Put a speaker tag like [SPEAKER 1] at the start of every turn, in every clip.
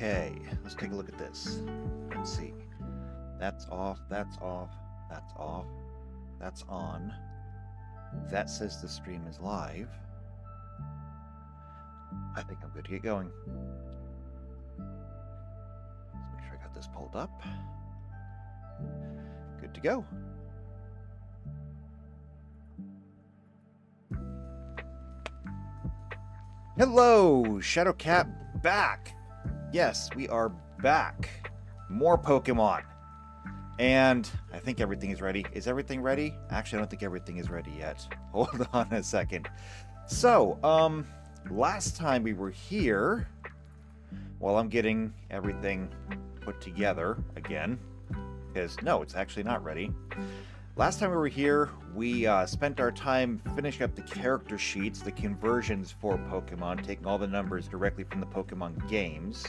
[SPEAKER 1] Okay, let's take a look at this. Let's see. That's off, that's off, that's off, that's on. That says the stream is live. I think I'm good to get going. Let's make sure I got this pulled up. Good to go. Hello, Shadowcat back. Yes, we are back. More Pokemon. And I think everything is ready. Is everything ready? Actually, I don't think everything is ready yet. Hold on a second. So, last time we were here, while I'm getting everything put together again, because no, it's actually not ready. Last time we were here, we spent our time finishing up the character sheets, the conversions for Pokemon, taking all the numbers directly from the Pokemon games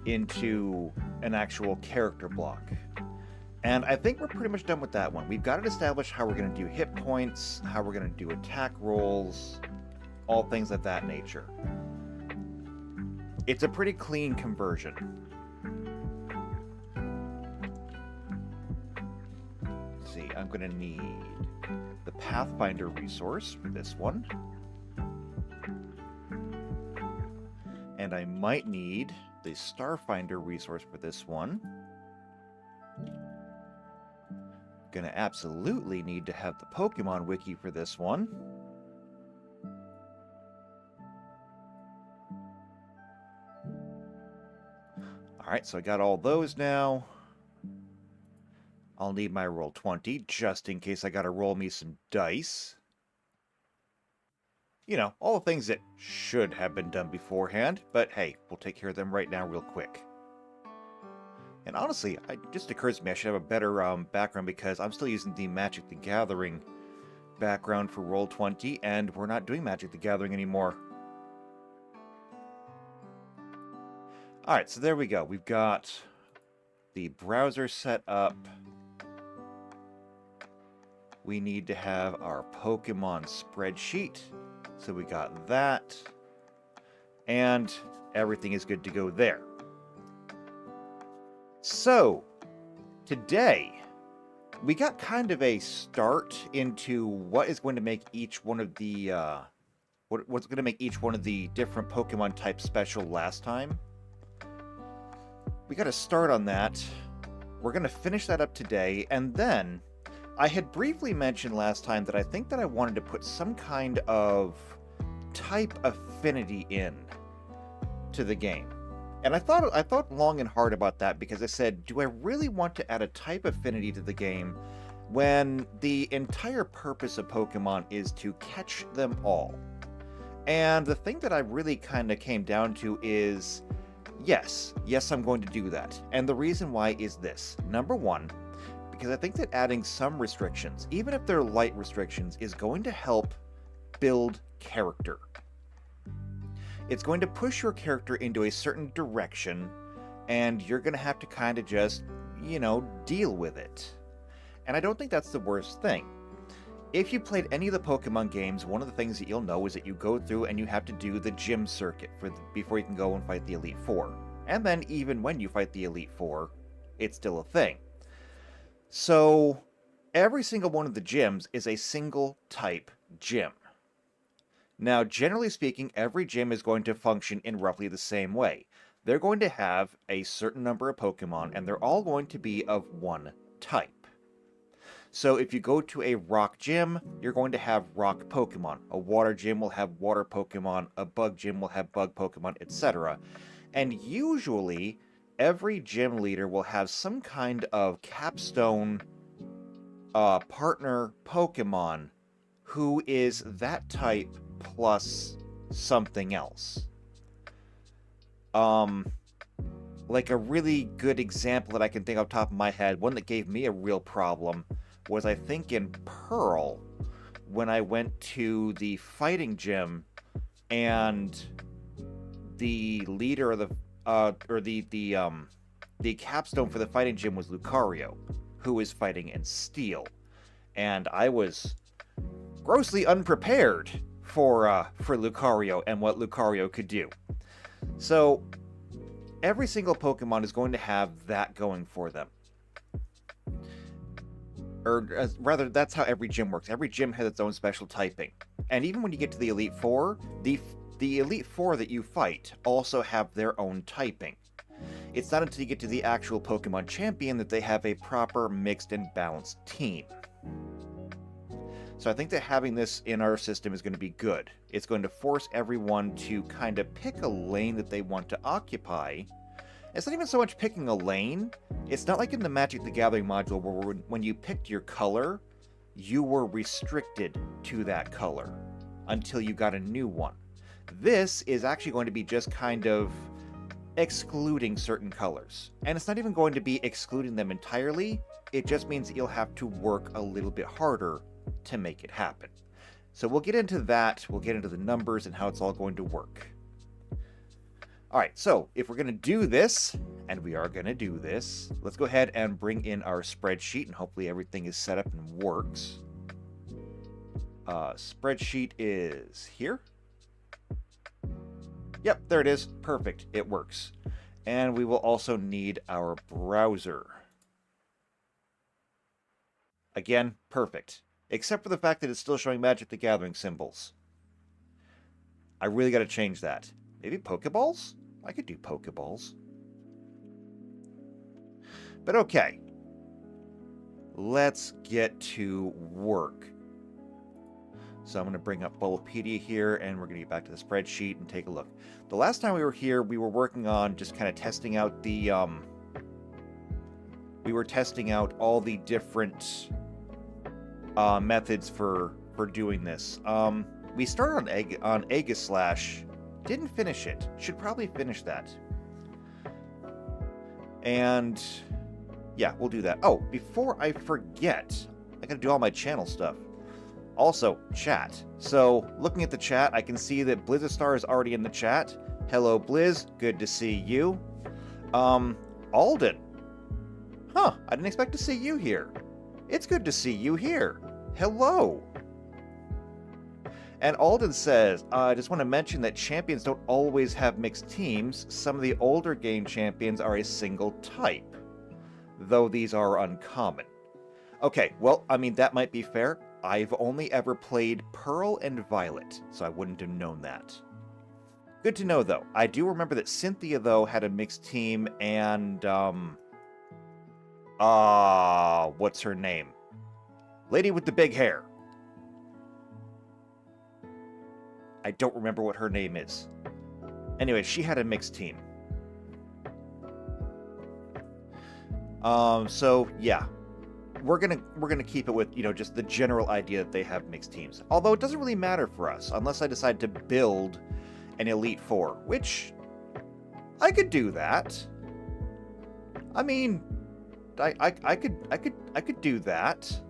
[SPEAKER 1] into an actual character block. And I think we're pretty much done with that one. We've got to establish how we're going to do hit points, how we're going to do attack rolls, all things of that nature. It's a pretty clean conversion. Let's see, I'm going to need the Pathfinder resource for this one. And I might need the Starfinder resource for this one. Gonna absolutely need to have the Pokemon Wiki for this one. Alright, so I got all those now. I'll need my Roll20, just in case I gotta roll me some dice. You know, all the things that should have been done beforehand, but hey, we'll take care of them right now real quick. And honestly, it just occurs to me I should have a better background because I'm still using the Magic the Gathering background for Roll20, and we're not doing Magic the Gathering anymore. Alright, so there we go. We've got the browser set up. We need to have our Pokemon spreadsheet. So we got that. And everything is good to go there. So, today, we got kind of a start into what is going to make each one of the, what's going to make each one of the different Pokemon types special last time. We got to start on that. We're going to finish that up today, and then, I had briefly mentioned last time that I think that I wanted to put some kind of type affinity in to the game. And I thought long and hard about that because I said, do I really want to add a type affinity to the game when the entire purpose of Pokemon is to catch them all? And the thing that I really kind of came down to is, yes, I'm going to do that. And the reason why is this. Number one, because I think that adding some restrictions, even if they're light restrictions, is going to help build character. It's going to push your character into a certain direction, and you're going to have to kind of just, you know, deal with it. And I don't think that's the worst thing. If you played any of the Pokemon games, one of the things that you'll know is that you go through and you have to do the gym circuit before you can go and fight the Elite Four. And then even when you fight the Elite Four, it's still a thing. So, every single one of the gyms is a single type gym. Now, generally speaking, every gym is going to function in roughly the same way. They're going to have a certain number of Pokemon, and they're all going to be of one type. So if you go to a rock gym, you're going to have rock Pokemon. A water gym will have water Pokemon. A bug gym will have bug Pokemon, etc. And usually, every gym leader will have some kind of capstone partner Pokemon who is that type plus something else. Like a really good example that I can think off the top of my head, one that gave me a real problem, was I think in Pearl, when I went to the fighting gym, and the leader of the capstone for the fighting gym was Lucario, who is fighting in Steel, and I was grossly unprepared for Lucario and what Lucario could do. So every single Pokemon is going to have that going for them. Or rather, that's how every gym works. Every gym has its own special typing. And even when you get to the Elite Four, the Elite Four that you fight also have their own typing. It's not until you get to the actual Pokemon Champion that they have a proper mixed and balanced team. So I think that having this in our system is going to be good. It's going to force everyone to kind of pick a lane that they want to occupy. It's not even so much picking a lane. It's not like in the Magic the Gathering module where when you picked your color, you were restricted to that color until you got a new one. This is actually going to be just kind of excluding certain colors. And it's not even going to be excluding them entirely. It just means that you'll have to work a little bit harder to make it happen. So we'll get into that. We'll get into the numbers and how it's all going to work. Alright, so if we're going to do this, and we are going to do this, let's go ahead and bring in our spreadsheet, and hopefully everything is set up and works. Spreadsheet is here. Yep, there it is. Perfect. It works. And we will also need our browser. Again, perfect. Except for the fact that it's still showing Magic the Gathering symbols. I really got to change that. Maybe Pokeballs? I could do Pokeballs. But okay. Let's get to work. So I'm going to bring up Bulbapedia here, and we're going to get back to the spreadsheet and take a look. The last time we were here, we were working on just kind of testing out the... we were testing out all the different methods for doing this. We started on Aegislash. Didn't finish it. Should probably finish that. And yeah, we'll do that. Oh, before I forget, I gotta do all my channel stuff. Also, chat. So, looking at the chat, I can see that Blizzastar is already in the chat. Hello, Blizz. Good to see you. Alden. Huh, I didn't expect to see you here. It's good to see you here. Hello. And Alden says, I just want to mention that champions don't always have mixed teams. Some of the older game champions are a single type, though these are uncommon. Okay, well, I mean, that might be fair. I've only ever played Pearl and Violet, so I wouldn't have known that. Good to know, though. I do remember that Cynthia, though, had a mixed team, and, what's her name? Lady with the big hair. I don't remember what her name is. Anyway, she had a mixed team. So, yeah. We're gonna keep it with, you know, just the general idea that they have mixed teams. Although it doesn't really matter for us unless I decide to build an Elite Four, which I could do that. I mean, I could do that.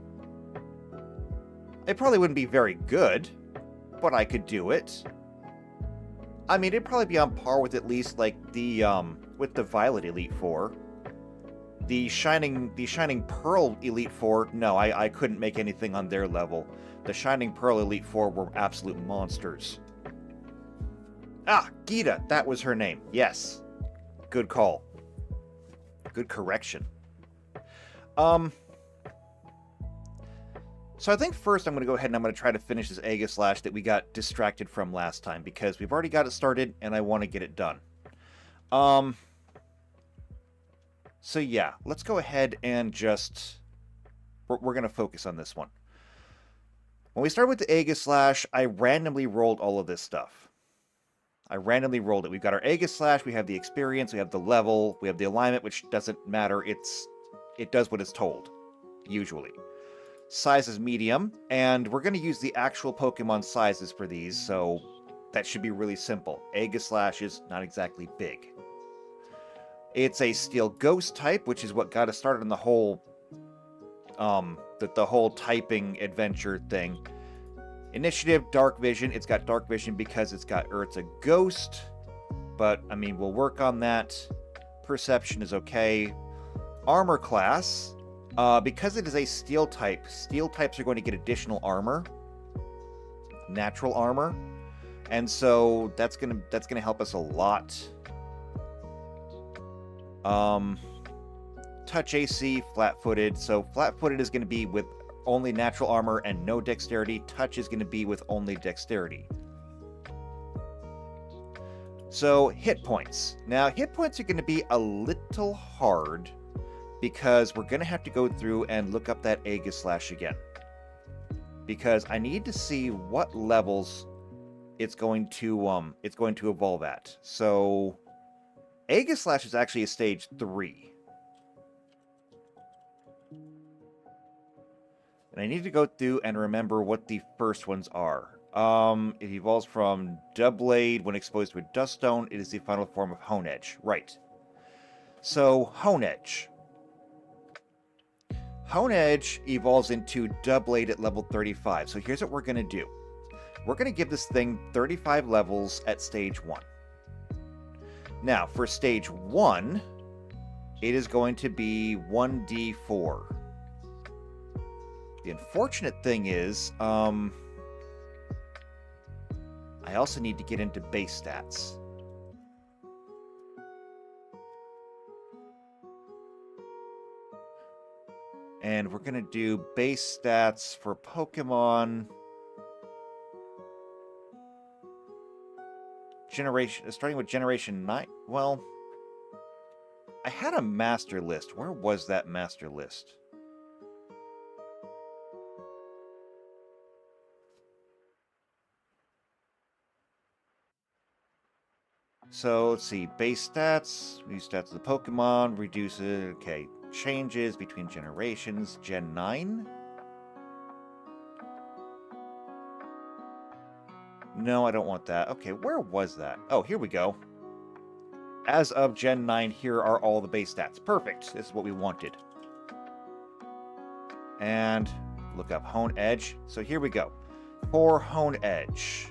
[SPEAKER 1] It probably wouldn't be very good, but I could do it. I mean, it'd probably be on par with at least like the with the Violet Elite Four. The Shining Pearl Elite Four, no, I couldn't make anything on their level. The Shining Pearl Elite Four were absolute monsters. Ah, Gita, that was her name. Yes. Good call. Good correction. So I think first I'm going to go ahead and I'm going to try to finish this Aegislash that we got distracted from last time, because we've already got it started and I want to get it done. So yeah, let's go ahead and just... We're going to focus on this one. When we started with the Aegislash, I randomly rolled all of this stuff. I randomly rolled it. We've got our Aegislash, we have the experience, we have the level, we have the alignment, which doesn't matter. It does what it's told, usually. Size is medium, and we're going to use the actual Pokemon sizes for these, so that should be really simple. Aegislash is not exactly big. It's a Steel Ghost type, which is what got us started on the whole, the whole typing adventure thing. Initiative, Dark Vision. It's got Dark Vision because it's a ghost, but I mean, we'll work on that. Perception is okay. Armor class, because it is a Steel type. Steel types are going to get additional armor, natural armor, and so that's gonna help us a lot. Touch AC, flat-footed. So flat-footed is going to be with only natural armor and no dexterity. Touch is going to be with only dexterity. So hit points. Now hit points are going to be a little hard because we're going to have to go through and look up that Aegis Slash again. Because I need to see what levels it's going to evolve at. So Aegis Slash is actually a stage 3. And I need to go through and remember what the first ones are. It evolves from Doublade when exposed to a Dust Stone. It is the final form of Hone Edge. Right. So, Hone Edge. Hone Edge evolves into Doublade at level 35. So here's what we're going to do. We're going to give this thing 35 levels at stage 1. Now, for stage 1, it is going to be 1d4. The unfortunate thing is, I also need to get into base stats. And we're going to do base stats for Pokemon generation, starting with generation 9. Well, I had a master list. Where was that master list? So let's see, base stats, new stats of the Pokemon, reduce it, okay, changes between generations, Gen 9? No, I don't want that. Okay, where was that? Oh, here we go. As of Gen 9, here are all the base stats. Perfect, this is what we wanted. And look up Hone Edge. So here we go. For Hone Edge.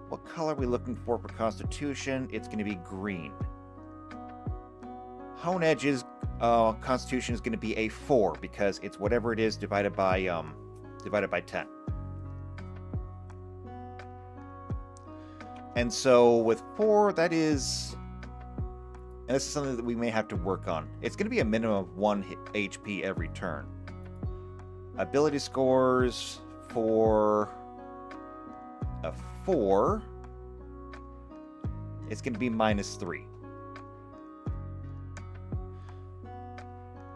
[SPEAKER 1] What color are we looking for Constitution? It's going to be green. Hone Edge's Constitution is going to be a 4 because it's whatever it is divided by 10. And so with 4, that is, and this is something that we may have to work on. It's going to be a minimum of 1 HP every turn. Ability scores for a 4, it's going to be -3.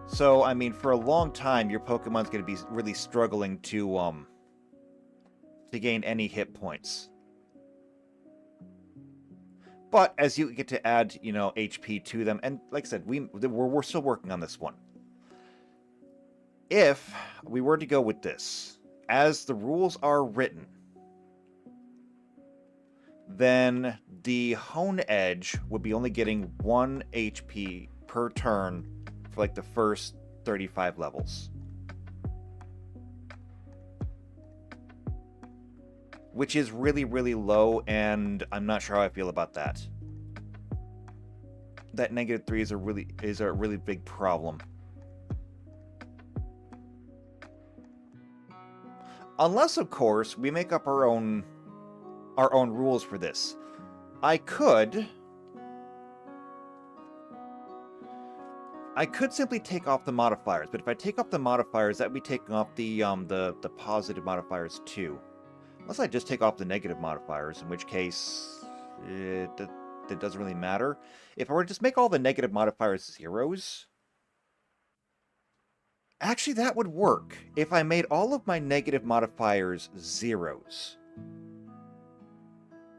[SPEAKER 1] So, I mean, for a long time, your Pokemon's going to be really struggling to gain any hit points. But as you get to add, you know, HP to them, and like I said, we're still working on this one. If we were to go with this, as the rules are written, then the Hone Edge would be only getting 1 HP per turn for like the first 35 levels. Which is really, really low, and I'm not sure how I feel about that. That -3 is a really big problem. Unless, of course, we make up our own rules for this. I could simply take off the modifiers, but if I take off the modifiers, that would be taking off the positive modifiers too. Unless I just take off the negative modifiers, in which case it doesn't really matter. If I were to just make all the negative modifiers 0s, actually that would work. If I made all of my negative modifiers 0s,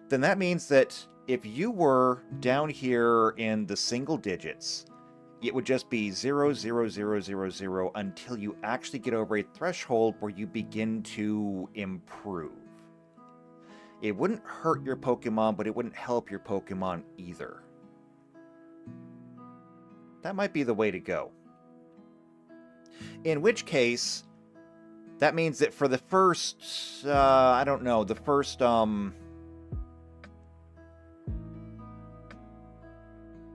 [SPEAKER 1] then that means that if you were down here in the single digits, it would just be 0, 0, 0, 0, 0 until you actually get over a threshold where you begin to improve. It wouldn't hurt your Pokemon, but it wouldn't help your Pokemon either. That might be the way to go. In which case, that means that for the first, I don't know, the first, well,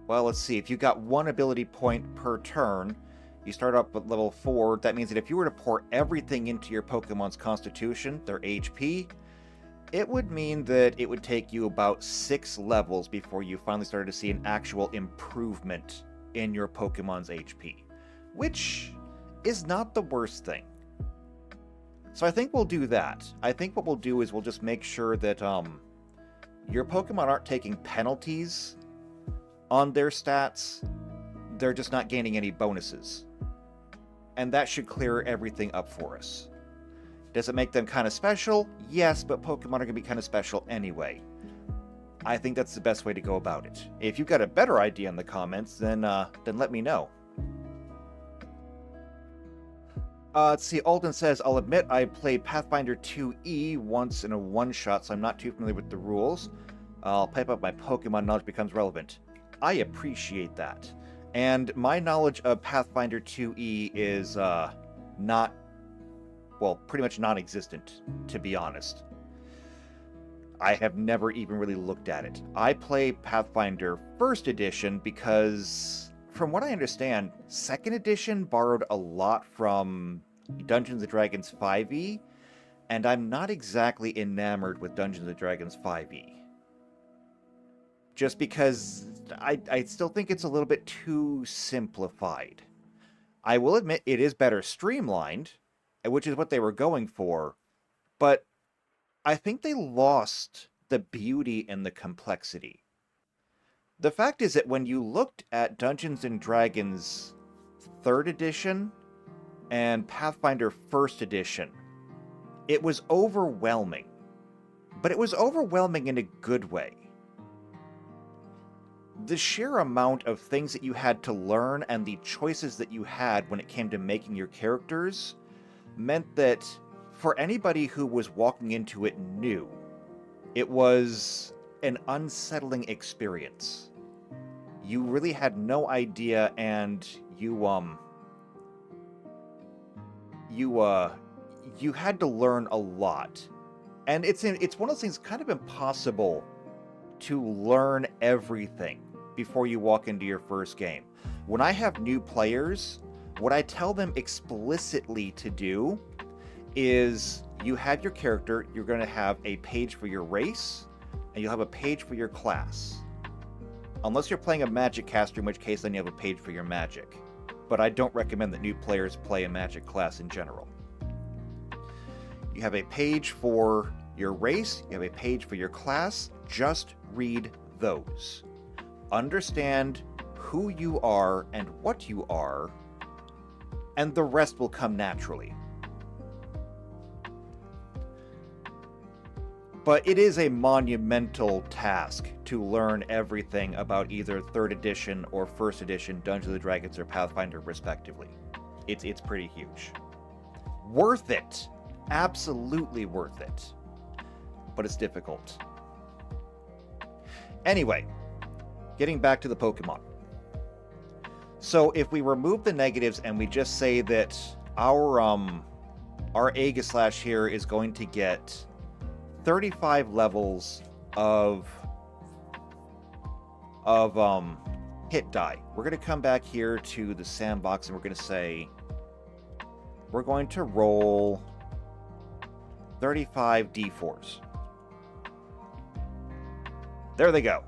[SPEAKER 1] let's see. If you got 1 ability point per turn, you start up at level 4. That means that if you were to pour everything into your Pokemon's Constitution, their HP, it would mean that it would take you about 6 levels before you finally started to see an actual improvement in your Pokemon's HP, which is not the worst thing. So I think we'll do that. I think what we'll do is we'll just make sure that your Pokemon aren't taking penalties on their stats. They're just not gaining any bonuses. And that should clear everything up for us. Does it make them kind of special? Yes, but Pokemon are going to be kind of special anyway. I think that's the best way to go about it. If you've got a better idea in the comments, then let me know. Let's see, Alden says, I'll admit I played Pathfinder 2E once in a one-shot, so I'm not too familiar with the rules. I'll pipe up my Pokemon knowledge becomes relevant. I appreciate that. And my knowledge of Pathfinder 2E is not, well, pretty much non-existent, to be honest. I have never even really looked at it. I play Pathfinder 1st edition because, from what I understand, 2nd edition borrowed a lot from Dungeons & Dragons 5e, and I'm not exactly enamored with Dungeons & Dragons 5e. Just because I still think it's a little bit too simplified. I will admit it is better streamlined, which is what they were going for, but I think they lost the beauty and the complexity. The fact is that when you looked at Dungeons & Dragons 3rd edition and Pathfinder 1st edition, it was overwhelming. But it was overwhelming in a good way. The sheer amount of things that you had to learn and the choices that you had when it came to making your characters meant that for anybody who was walking into it new, it was an unsettling experience. You really had no idea, and you had to learn a lot. And it's one of those things kind of impossible to learn everything before you walk into your first game. When I have new players, what I tell them explicitly to do is you have your character, you're going to have a page for your race, and you'll have a page for your class. Unless you're playing a magic caster, in which case then you have a page for your magic. But I don't recommend that new players play a magic class in general. You have a page for your race, you have a page for your class, just read those. Understand who you are and what you are, and the rest will come naturally. But it is a monumental task to learn everything about either 3rd edition or 1st edition Dungeons & Dragons or Pathfinder, respectively. It's pretty huge. Worth it! Absolutely worth it. But it's difficult. Anyway, getting back to the Pokemon. So if we remove the negatives and we just say that our Aegislash here is going to get 35 levels of hit die. We're going to come back here to the sandbox and we're going to say we're going to roll 35 d4s. There they go.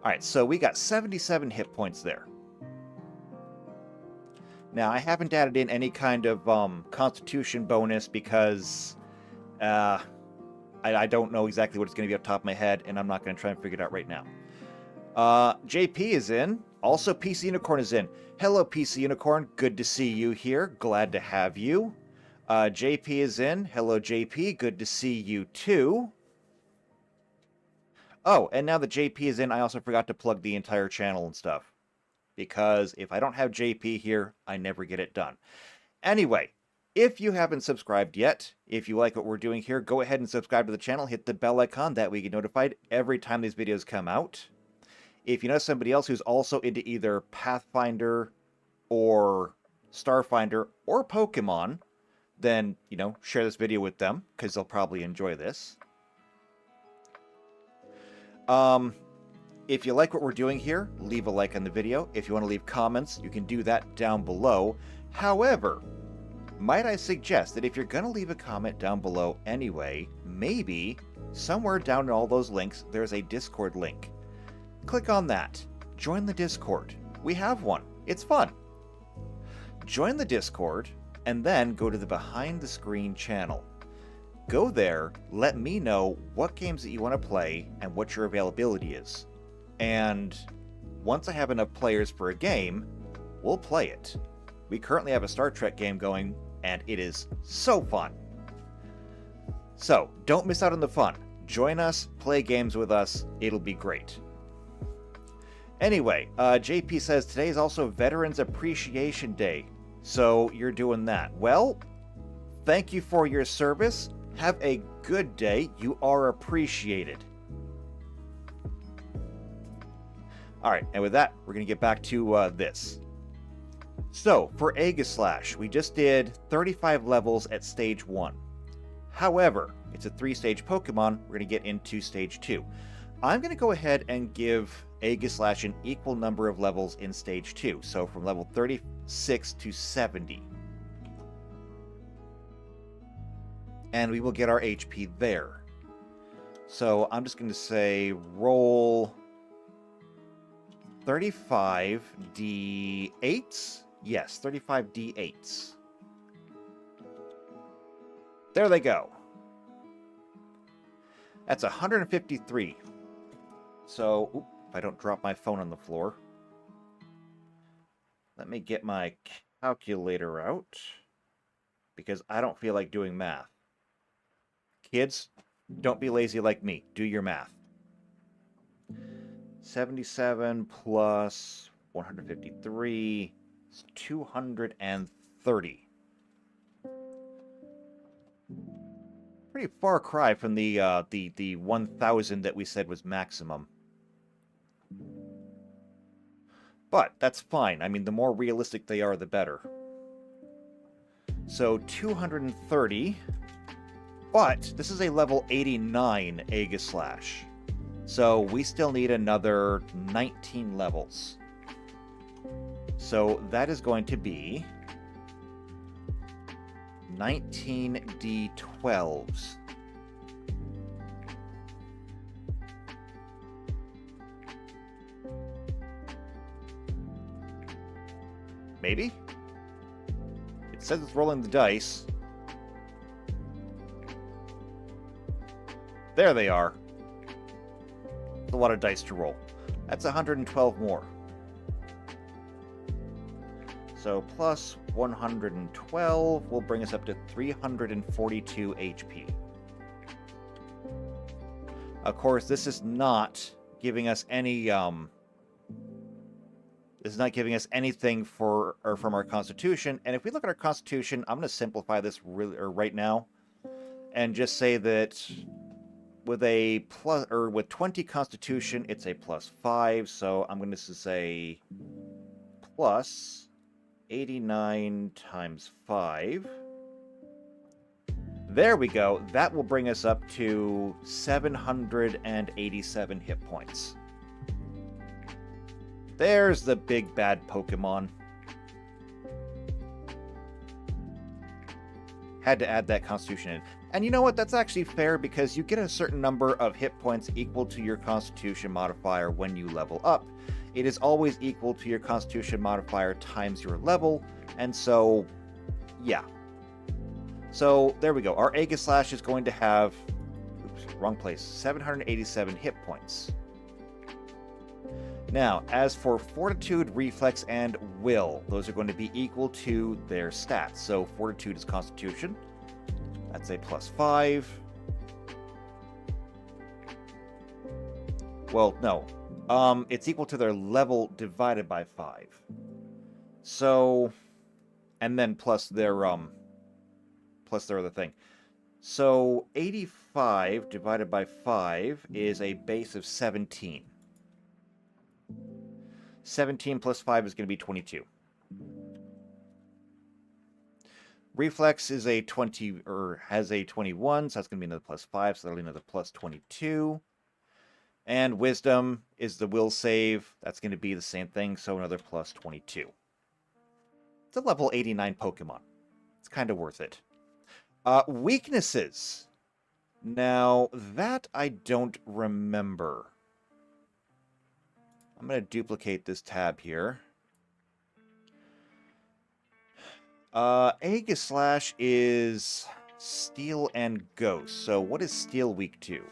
[SPEAKER 1] Alright, so we got 77 hit points there. Now, I haven't added in any kind of constitution bonus because I don't know exactly what it's going to be off the top of my head, and I'm not going to try and figure it out right now. JP is in. Also, PC Unicorn is in. Hello, PC Unicorn. Good to see you here. Glad to have you. JP is in. Hello, JP. Good to see you too. Oh, and now that JP is in, I also forgot to plug the entire channel and stuff. Because if I don't have JP here, I never get it done. Anyway, if you haven't subscribed yet, if you like what we're doing here, go ahead and subscribe to the channel. Hit the bell icon. That way you get notified every time these videos come out. If you know somebody else who's also into either Pathfinder or Starfinder or Pokemon, then, share this video with them, because they'll probably enjoy this. If you like what we're doing here, leave a like on the video. If you want to leave comments, you can do that down below. However, might I suggest that if you're going to leave a comment down below anyway, maybe somewhere down in all those links, there's a Discord link. Click on that. Join the Discord. We have one. It's fun. Join the Discord, and then go to the Behind the Screen channel. Go there, let me know what games that you want to play and what your availability is. And once I have enough players for a game, we'll play it. We currently have a Star Trek game going, and it is so fun. So, don't miss out on the fun. Join us, play games with us, it'll be great. Anyway, JP says today is also Veterans Appreciation Day, so you're doing that. Well, thank you for your service. Have a good day. You are appreciated. Alright, and with that, we're going to get back to this. So, for Aegislash, we just did 35 levels at Stage 1. However, it's a 3-stage Pokemon, we're going to get into Stage 2. I'm going to go ahead and give Aegislash an equal number of levels in Stage 2, so from level 36 to 70. And we will get our HP there. So I'm just going to say roll 35 D8s. Yes, 35 D8s. There they go. That's 153. So, if I don't drop my phone on the floor. Let me get my calculator out, because I don't feel like doing math. Kids, don't be lazy like me. Do your math. 77 plus 153 is 230. Pretty far cry from the 1,000 that we said was maximum. But that's fine. I mean, the more realistic they are, the better. So 230. But this is a level 89 Aegislash. So we still need another 19 levels. So that is going to be 19 D12s. Maybe? It says it's rolling the dice. There they are. That's a lot of dice to roll. That's 112 more. So plus 112 will bring us up to 342 HP. Of course, this is not giving us any this is not giving us anything from our constitution. And if we look at our constitution, I'm going to simplify this right now and just say that with with 20 constitution, it's a +5. So I'm going to say plus 89 times 5. There we go. That will bring us up to 787 hit points. There's the big bad Pokemon. Had to add that constitution in. And you know what? That's actually fair, because you get a certain number of hit points equal to your constitution modifier when you level up. It is always equal to your constitution modifier times your level. And so, yeah. So, there we go. Our Aegislash is going to have, oops, wrong place, 787 hit points. Now, as for Fortitude, Reflex, and Will, those are going to be equal to their stats. So, Fortitude is Constitution. That's a +5. Well, no. It's equal to their level divided by 5. So, and then plus their other thing. So, 85 divided by 5 is a base of 17. 17 plus 5 is going to be 22. Reflex is a 20, or has a 21, so that's going to be another +5, so that'll be another +22. And Wisdom is the will save. That's going to be the same thing, so another +22. It's a level 89 Pokemon. It's kind of worth it. Weaknesses. Now, that I don't remember. I'm going to duplicate this tab here. Aegislash is Steel and Ghost. So what is Steel weak to?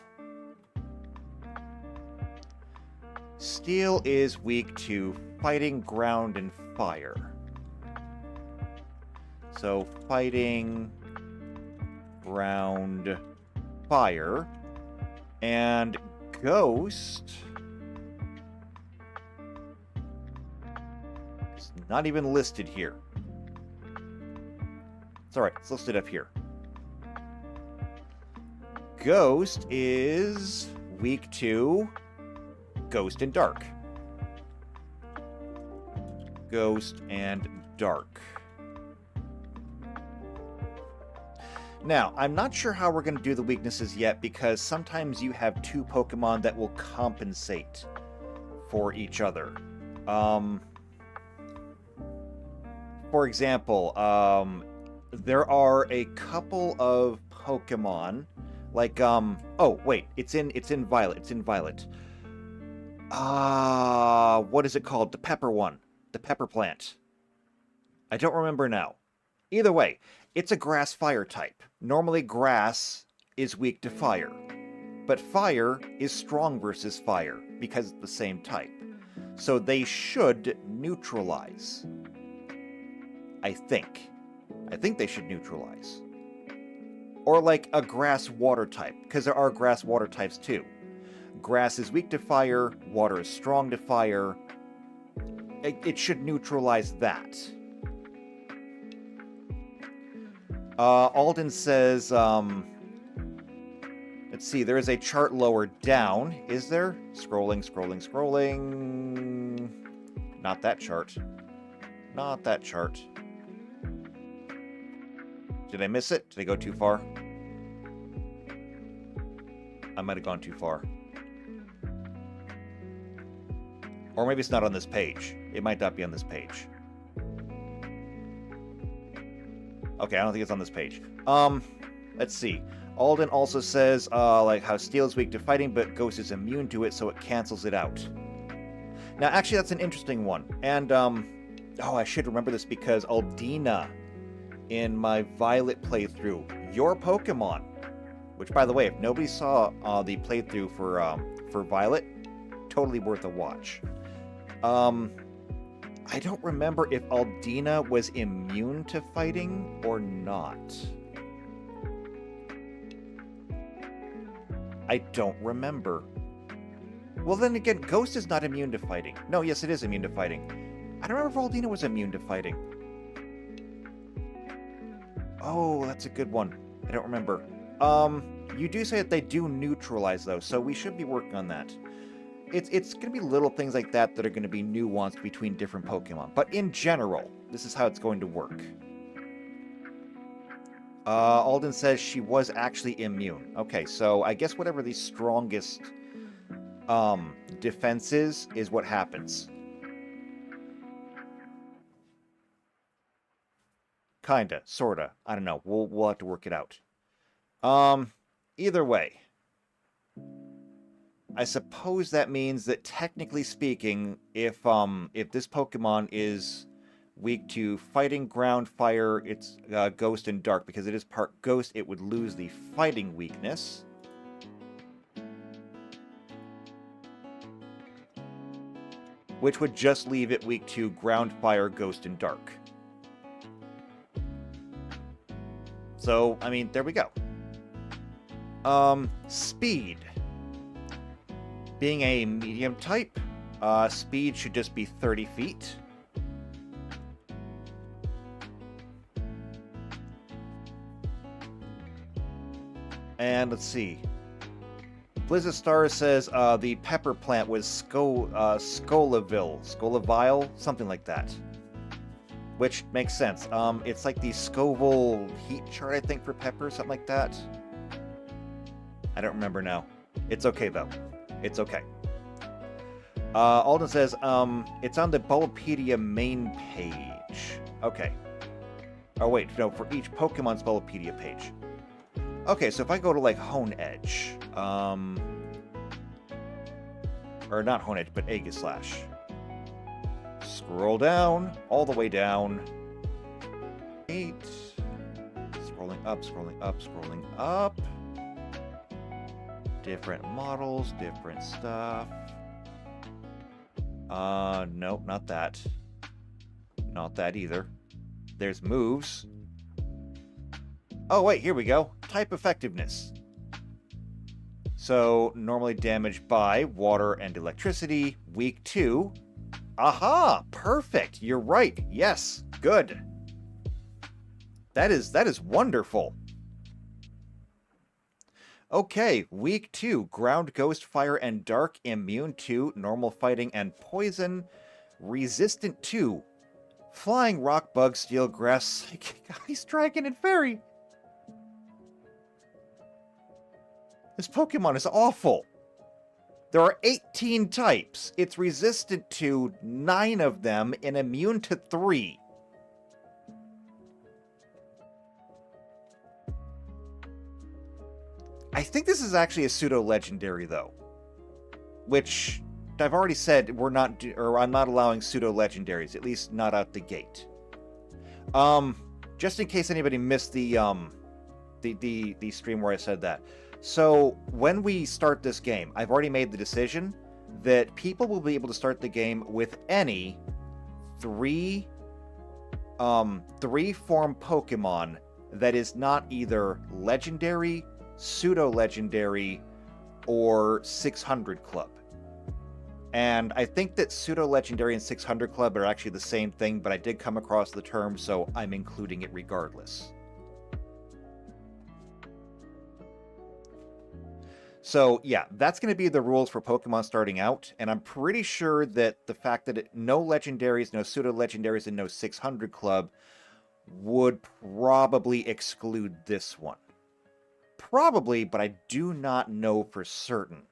[SPEAKER 1] Steel is weak to Fighting, Ground, and Fire. So Fighting, Ground, Fire. And Ghost... it's not even listed here. It's alright, it's listed up here. Ghost is weak to Ghost and Dark. Ghost and Dark. Now, I'm not sure how we're going to do the weaknesses yet, because sometimes you have two Pokemon that will compensate for each other. For example, there are a couple of Pokemon, like, oh, wait, it's in Violet, it's in Violet. What is it called? The pepper one. The pepper plant. I don't remember now. Either way, it's a grass-fire type. Normally, grass is weak to fire. But fire is strong versus fire, because it's the same type. So they should neutralize. I think they should neutralize. Or like a grass-water type, because there are grass-water types too. Grass is weak to fire, water is strong to fire. It should neutralize that. Alden says, let's see, there is a chart lower down. Is there? Scrolling. Not that chart. Not that chart. Did I miss it? Did I go too far? I might have gone too far. Or maybe it's not on this page. It might not be on this page. Okay, I don't think it's on this page. Let's see. Alden also says, like, how Steel is weak to fighting, but Ghost is immune to it, so it cancels it out. Now, actually, that's an interesting one. And, oh, I should remember this because Aldina, in my Violet playthrough, your Pokemon, which, by the way, if nobody saw the playthrough for Violet, totally worth a watch. I don't remember if Aldina was immune to fighting or not. I don't remember. Well, then again, Ghost is not immune to fighting. No, yes, it is immune to fighting. I don't remember if Aldina was immune to fighting. Oh, that's a good one. I don't remember. You do say that they do neutralize, though, so we should be working on that. It's going to be little things like that that are going to be nuanced between different Pokemon. But in general, this is how it's going to work. Alden says she was actually immune. Okay, so I guess whatever the strongest defense is what happens. Kinda, sorta. I don't know. We'll have to work it out. Either way, I suppose that means that technically speaking, if this Pokemon is weak to fighting, ground, fire, it's ghost and dark, because it is part ghost, it would lose the fighting weakness. Which would just leave it weak to ground, fire, ghost, and dark. So, I mean, there we go. Speed. Being a medium type, speed should just be 30 feet. And let's see. Blizzard Star says the pepper plant was Scolaville, something like that. Which makes sense. It's like the Scoville heat chart, I think, for pepper, something like that. I don't remember now. It's okay, though. It's okay. Alden says, it's on the Bulbapedia main page. Okay. Oh, wait, no, for each Pokemon's Bulbapedia page. Okay, so if I go to like Hone Edge, or not Hone Edge, but Aegislash. Scroll down, all the way down. 8. Scrolling up, scrolling up, scrolling up. Different models, different stuff. Nope, not that. Not that either. There's moves. Oh, wait, here we go. Type effectiveness. So, normally damaged by water and electricity. Weak to... Aha! Perfect! You're right. Yes. Good. That is wonderful. Okay, weak to ground, ghost, fire, and dark, immune to normal fighting and poison, resistant to flying, rock, bug, steel, grass, psychic, ice, dragon, and fairy. This Pokemon is awful. There are 18 types. It's resistant to 9 of them and immune to 3. I think this is actually a pseudo-legendary, though. Which, I've already said, I'm not allowing pseudo-legendaries, at least not out the gate. Just in case anybody missed the stream where I said that. So, when we start this game, I've already made the decision that people will be able to start the game with any 3-form Pokemon that is not either legendary, pseudo-legendary, or 600 Club. And I think that pseudo-legendary and 600 Club are actually the same thing, but I did come across the term, so I'm including it regardless. So, yeah, that's going to be the rules for Pokemon starting out, and I'm pretty sure that the fact that no legendaries, no pseudo-legendaries, and no 600 Club would probably exclude this one. Probably, but I do not know for certain.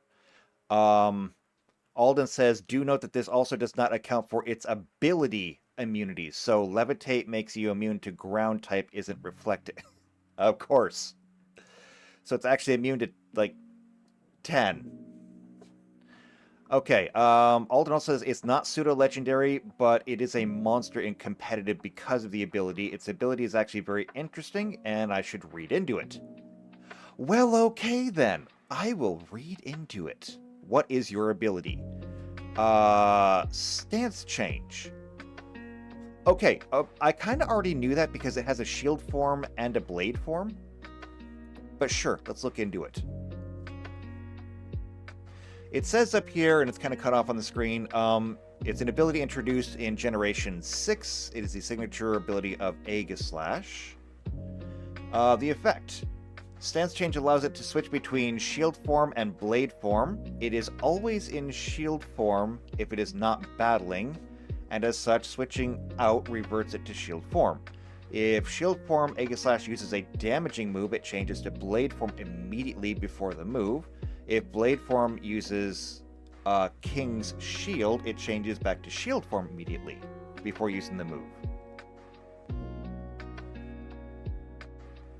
[SPEAKER 1] Alden says, do note that this also does not account for its ability immunities, so Levitate makes you immune to ground type isn't reflected. Of course. So it's actually immune to, like, 10. Okay, Alden also says it's not pseudo-legendary, but it is a monster in competitive because of the ability. Its ability is actually very interesting, and I should read into it. Well, okay then. I will read into it. What is your ability? Stance change. Okay, I kind of already knew that because it has a shield form and a blade form. But sure, let's look into it. It says up here, and it's kind of cut off on the screen, it's an ability introduced in Generation 6. It is the signature ability of Aegislash. The effect. Stance change allows it to switch between shield form and blade form. It is always in shield form if it is not battling, and as such, switching out reverts it to shield form. If shield form Aegislash uses a damaging move, it changes to blade form immediately before the move. If blade form uses King's Shield, it changes back to shield form immediately before using the move.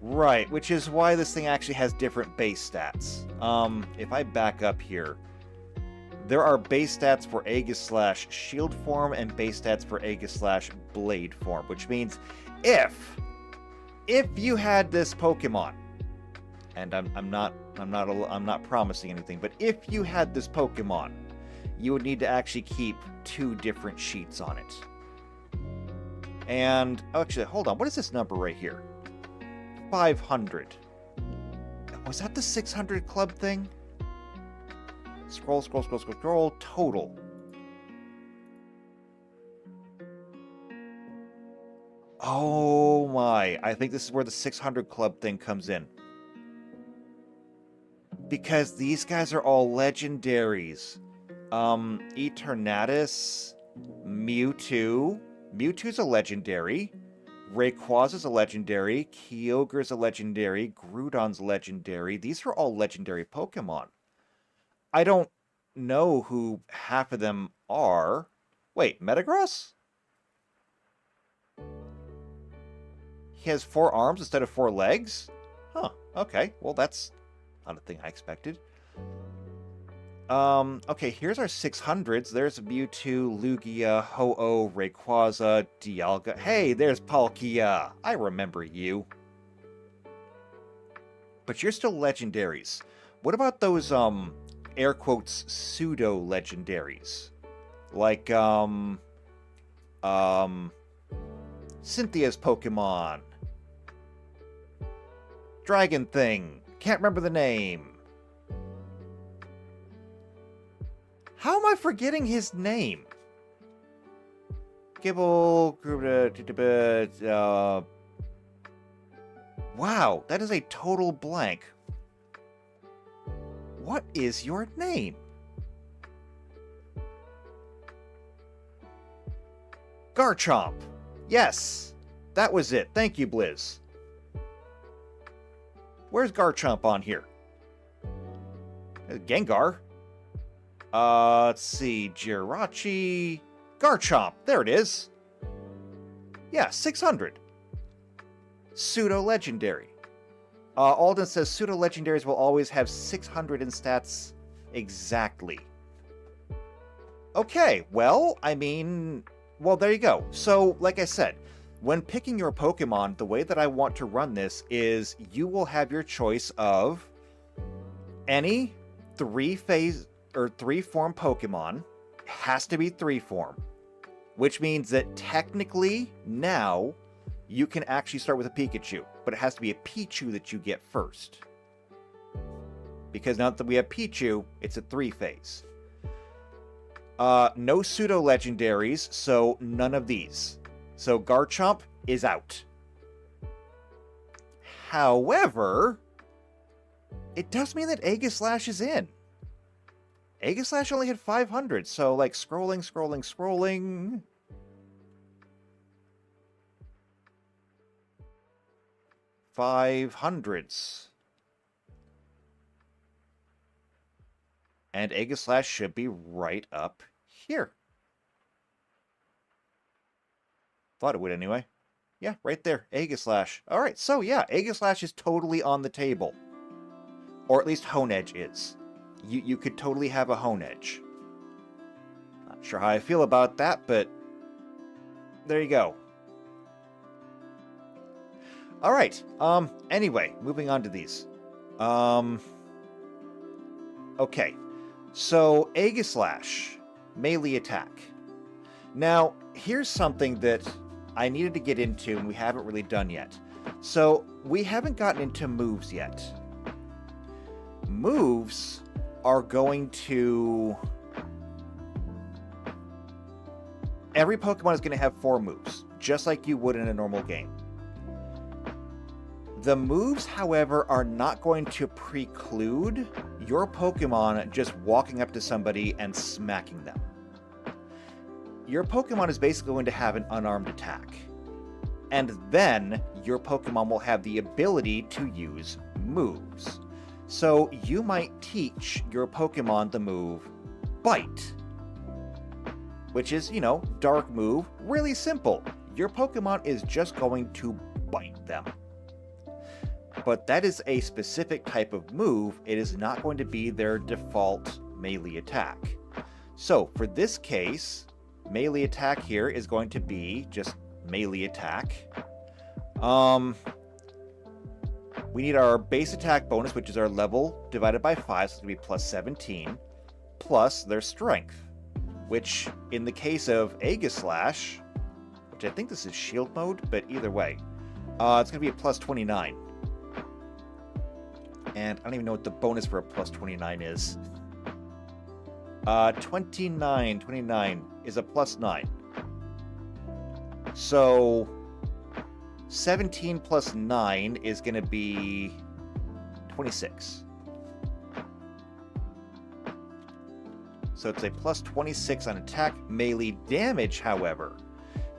[SPEAKER 1] Right, which is why this thing actually has different base stats. If I back up here, there are base stats for Aegislash shield form and base stats for Aegislash blade form, which means if you had this Pokemon, and I'm not promising anything, but if you had this Pokemon, you would need to actually keep 2 different sheets on it. And actually, hold on, what is this number right here? 500. Was that the 600 Club thing? Scroll, scroll, scroll, scroll, scroll. Total. Oh my. I think this is where the 600 Club thing comes in. Because these guys are all legendaries. Eternatus, Mewtwo. Mewtwo's a legendary. Rayquaza's a legendary. Kyogre's a legendary. Groudon's legendary. These are all legendary Pokemon. I don't know who half of them are. Wait, Metagross? He has 4 arms instead of 4 legs? Huh. Okay, well, that's not a thing I expected. Okay, here's our 600s. There's Mewtwo, Lugia, Ho-Oh, Rayquaza, Dialga. Hey, there's Palkia. I remember you. But you're still legendaries. What about those, air quotes, pseudo-legendaries? Like, Cynthia's Pokemon. Dragon Thing. Can't remember the name. How am I forgetting his name? Gibble... Wow, that is a total blank. What is your name? Garchomp. Yes, that was it. Thank you, Blizz. Where's Garchomp on here? Gengar. Let's see. Jirachi. Garchomp. There it is. Yeah, 600. Pseudo-legendary. Alden says pseudo-legendaries will always have 600 in stats exactly. Okay, well, I mean... Well, there you go. So, like I said, when picking your Pokemon, the way that I want to run this is you will have your choice of any 3-phase or 3-form Pokemon. Has to be 3-form, which means that technically now you can actually start with a Pikachu, but it has to be a Pichu that you get first. Because now that we have Pichu, it's a 3-phase. No pseudo-legendaries, so none of these. So Garchomp is out. However, it does mean that Aegislash is in. Aegislash only had 500, so like scrolling. 500s. And Aegislash should be right up here. Thought it would anyway. Yeah, right there. Aegislash. Alright, so yeah, Aegislash is totally on the table. Or at least Honedge is. You could totally have a Honedge. Not sure how I feel about that, but there you go. Alright, anyway, moving on to these. Okay, so Aegislash, melee attack. Now, here's something that I needed to get into and we haven't really done yet. So, we haven't gotten into moves yet. Moves are going to... Every Pokemon is going to have 4 moves, just like you would in a normal game. The moves, however, are not going to preclude your Pokemon just walking up to somebody and smacking them. Your Pokemon is basically going to have an unarmed attack. And then your Pokemon will have the ability to use moves. So you might teach your Pokemon the move Bite, which is, you know, dark move, really simple. Your Pokemon is just going to bite them. But that is a specific type of move. It is not going to be their default melee attack. So for this case, melee attack here is going to be just melee attack. We need our base attack bonus, which is our level divided by 5, so it's going to be plus 17, plus their strength, which in the case of Aegislash, which I think this is shield mode, but either way, it's going to be a plus 29. And I don't even know what the bonus for a plus 29 is. 29 is a plus 9. So 17 plus 9 is going to be 26. So it's a plus 26 on attack. Melee damage, however,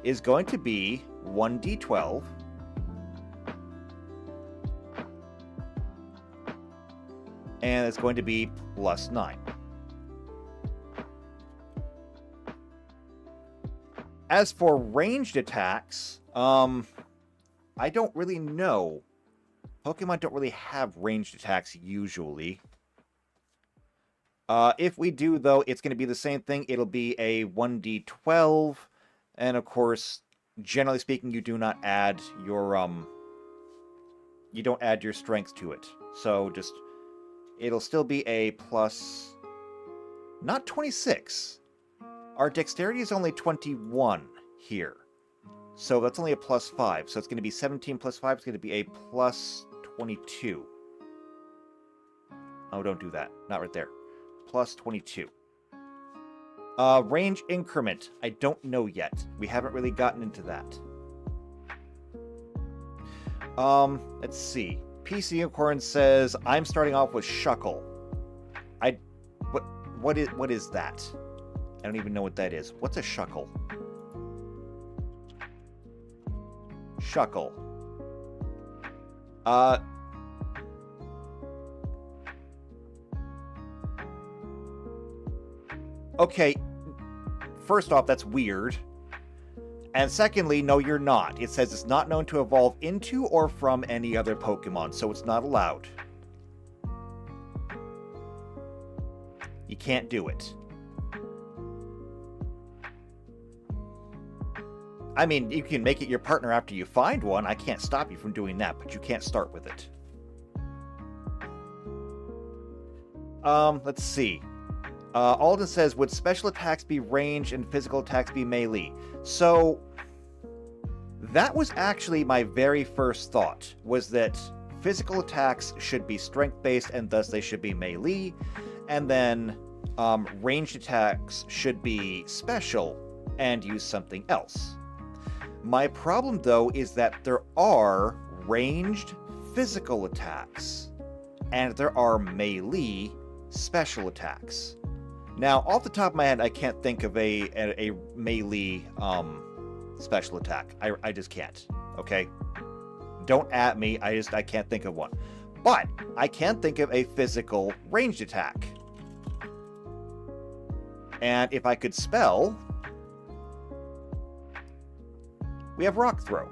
[SPEAKER 1] is going to be 1d12. And it's going to be plus 9. As for ranged attacks, I don't really know Pokemon don't really have ranged attacks usually. If we do, though, it's going to be the same thing. It'll be a 1d12. And, of course, generally speaking, you do not add your, you don't add your strength to it. So just, it'll still be a plus, not 26. Our dexterity is only 21 here. So that's only a plus 5. So it's going to be 17 plus 5. It's going to be a plus 22. Oh, don't do that. Not right there. Plus 22. Range increment. I don't know yet. We haven't really gotten into that. Let's see. PC Unicorn says, I'm starting off with Shuckle. What is that? I don't even know what that is. What's a Shuckle? Shuckle. Okay, first off, that's weird. And secondly, no, you're not. It says it's not known to evolve into or from any other Pokemon, so it's not allowed. You can't do it. I mean, you can make it your partner after you find one. I can't stop you from doing that, but you can't start with it. Let's see. Alden says, would special attacks be ranged and physical attacks be melee? So, that was actually my very first thought, was that physical attacks should be strength-based and thus they should be melee, and then ranged attacks should be special and use something else. My problem, though, is that there are ranged physical attacks, and there are melee special attacks. Now, off the top of my head, I can't think of a melee special attack. I just can't, okay? Don't at me, I can't think of one. But I can think of a physical ranged attack. And if I could spell, we have Rock Throw.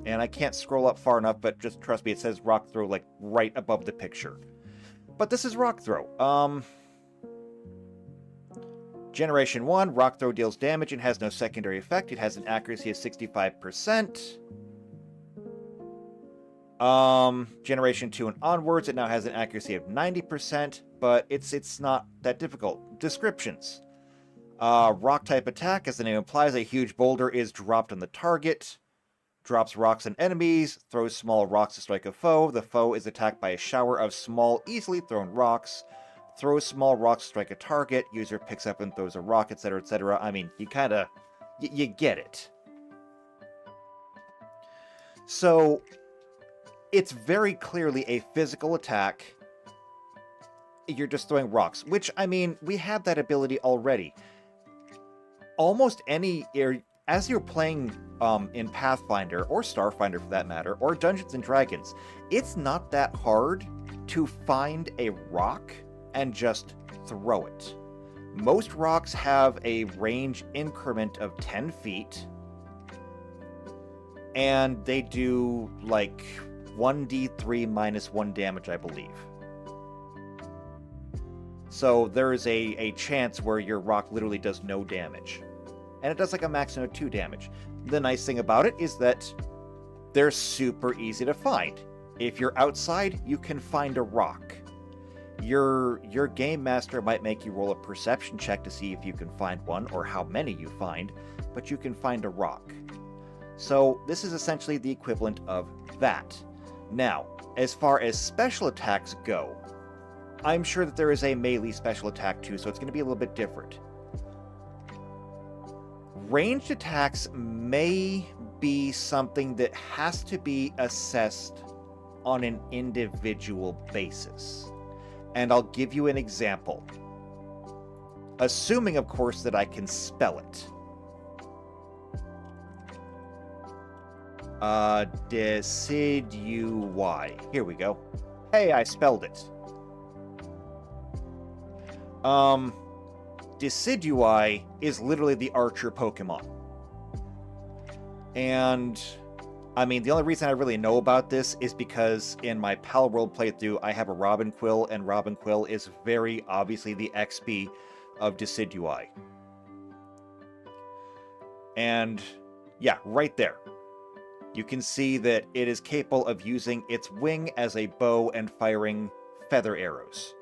[SPEAKER 1] And I can't scroll up far enough, but just trust me, it says Rock Throw like right above the picture. But this is Rock Throw. Generation 1, Rock Throw deals damage and has no secondary effect. It has an accuracy of 65%. Generation 2 and onwards, it now has an accuracy of 90%, but it's not that difficult. Descriptions. Rock-type attack, as the name implies, a huge boulder is dropped on the target. Drops rocks on enemies, throws small rocks to strike a foe. The foe is attacked by a shower of small, easily thrown rocks. Throws small rocks to strike a target. User picks up and throws a rock, etc., etc. I mean, you kinda... you get it. So, it's very clearly a physical attack. You're just throwing rocks, which, I mean, we have that ability already. Almost any... as you're playing in Pathfinder, or Starfinder for that matter, or Dungeons & Dragons, it's not that hard to find a rock and just throw it. Most rocks have a range increment of 10 feet, and they do like 1d3 minus 1 damage, I believe. So there is a chance where your rock literally does no damage. And it does like a maximum of 2 damage. The nice thing about it is that they're super easy to find. If you're outside, you can find a rock. Your game master might make you roll a perception check to see if you can find one or how many you find, but you can find a rock. So this is essentially the equivalent of that. Now, as far as special attacks go, I'm sure that there is a melee special attack too, so it's going to be a little bit different. Ranged attacks may be something that has to be assessed on an individual basis. And I'll give you an example. Assuming, of course, that I can spell it. Decidui. Here we go. Hey, I spelled it. Decidui is literally the archer Pokemon. And I mean, the only reason I really know about this is because in my Pal World playthrough, I have a Robin Quill, and Robin Quill is very obviously the XP of Decidui. And yeah, right there. You can see that it is capable of using its wing as a bow and firing feather arrows.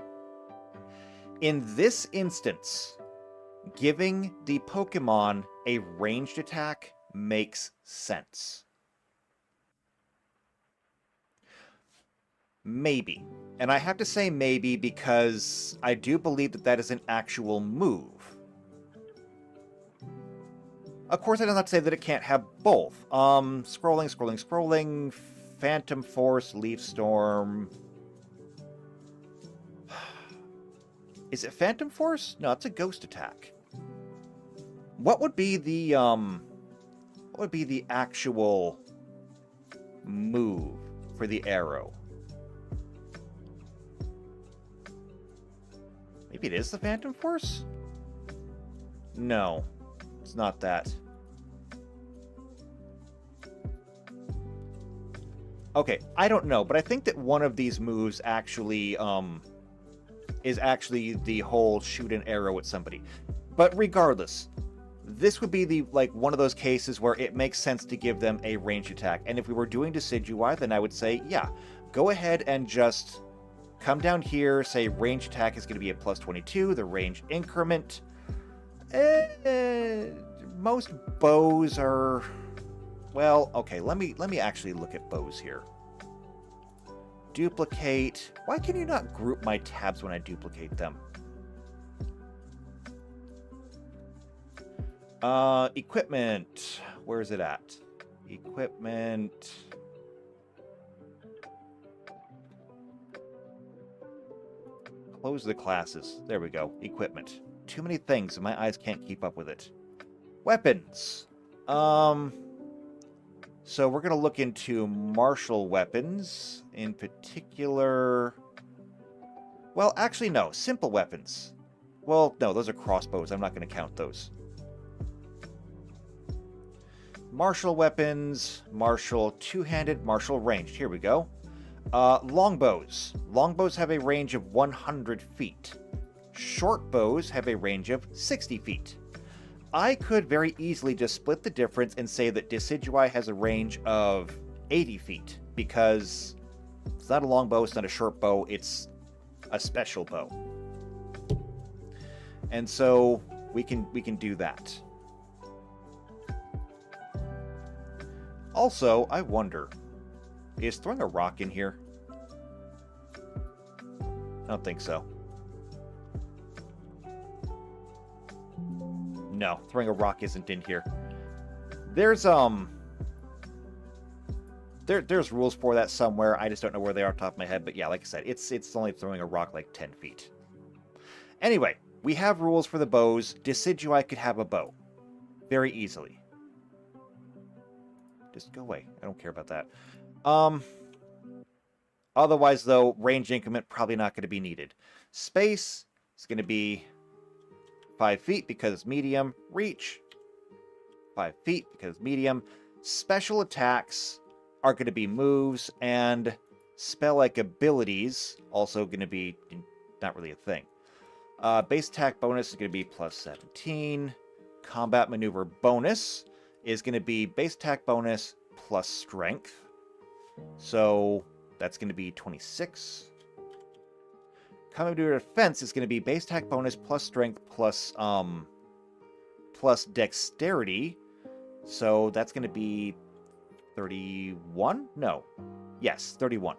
[SPEAKER 1] In this instance, giving the Pokemon a ranged attack makes sense. Maybe. And I have to say maybe because I do believe that that is an actual move. Of course, I don't have to say that it can't have both. Scrolling. Phantom Force, Leaf Storm. Is it Phantom Force? No, it's a ghost attack. What would be the actual move for the arrow? Maybe it is the Phantom Force? No, it's not that. Okay, I don't know, but I think that one of these moves actually is actually the whole shoot an arrow at somebody. But regardless, this would be the one of those cases where it makes sense to give them a range attack. And if we were doing Decidueye, then I would say, yeah, go ahead and just come down here, say range attack is going to be a plus 22, the range increment. Most bows are... Well, okay, let me actually look at bows here. Duplicate. Why can you not group my tabs when I duplicate them? Equipment. Where is it at? Equipment. Close the classes. There we go. Equipment. Too many things, and my eyes can't keep up with it. Weapons. So we're going to look into martial weapons, in particular... Well, actually, no. Simple weapons. Well, no, those are crossbows. I'm not going to count those. Martial weapons, martial two-handed, martial ranged. Here we go. Longbows. Longbows have a range of 100 feet. Short bows have a range of 60 feet. I could very easily just split the difference and say that Decidueye has a range of 80 feet, because it's not a long bow, it's not a short bow, it's a special bow. And so we can do that. Also, I wonder, is throwing a rock in here? I don't think so. No, throwing a rock isn't in here. There's there's rules for that somewhere. I just don't know where they are off the top of my head. But yeah, like I said, it's only throwing a rock like 10 feet. Anyway, we have rules for the bows. Decidueye could have a bow very easily. Just go away. I don't care about that. Otherwise, though, range increment probably not going to be needed. Space is going to be 5 feet because it's medium. Reach, 5 feet because it's medium. Special attacks are going to be moves, and spell-like abilities also going to be not really a thing. Base attack bonus is going to be plus 17. Combat maneuver bonus is going to be base attack bonus plus strength. So that's going to be 26. Combat maneuver defense is going to be base attack bonus plus strength plus dexterity. So that's going to be 31? No. Yes, 31.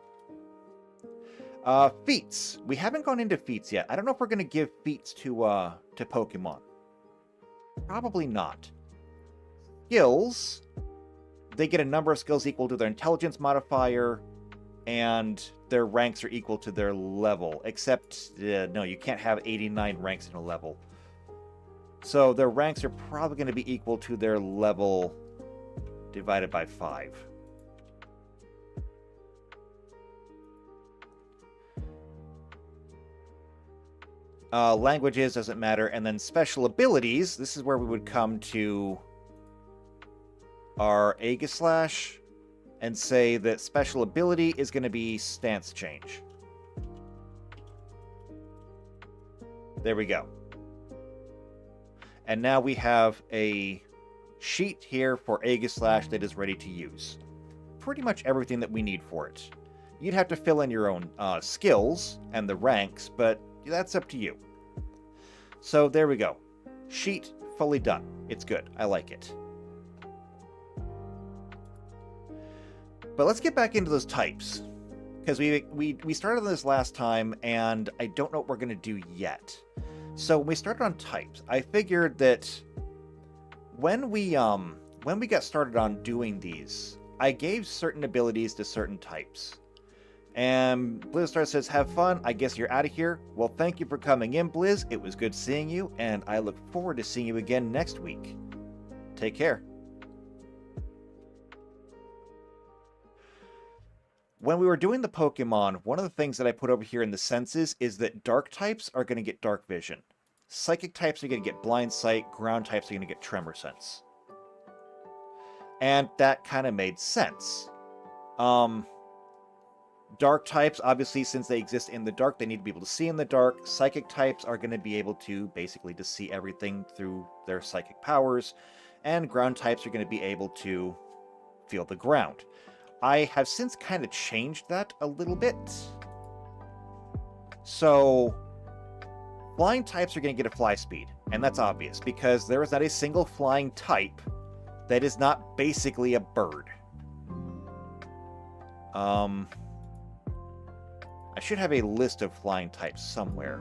[SPEAKER 1] Feats. We haven't gone into feats yet. I don't know if we're going to give feats to Pokemon. Probably not. Skills. They get a number of skills equal to their intelligence modifier, and their ranks are equal to their level. Except, no, you can't have 89 ranks in a level. So their ranks are probably going to be equal to their level divided by 5. Languages doesn't matter. And then special abilities. This is where we would come to our Aegislash. and say that special ability is going to be stance change. There we go. And now we have a sheet here for Aegislash that is ready to use. Pretty much everything that we need for it. You'd have to fill in your own skills and the ranks, but that's up to you. So there we go. Sheet fully done. It's good. I like it. But let's get back into those types. Because we started on this last time, and I don't know what we're going to do yet. So when we started on types, I figured that when we got started on doing these, I gave certain abilities to certain types. And Blizzstar says, have fun. I guess you're out of here. Well, thank you for coming in, Blizz. It was good seeing you, and I look forward to seeing you again next week. Take care. When we were doing the Pokemon, one of the things that I put over here in the senses is that dark types are going to get dark vision. Psychic types are going to get blind sight. Ground types are going to get tremor sense. And that kind of made sense. Dark types, obviously, since they exist in the dark, they need to be able to see in the dark. Psychic types are going to be able to basically to see everything through their psychic powers. And ground types are going to be able to feel the ground. I have since kind of changed that a little bit. So, flying types are going to get a fly speed. And that's obvious, because there is not a single flying type that is not basically a bird. I should have a list of flying types somewhere.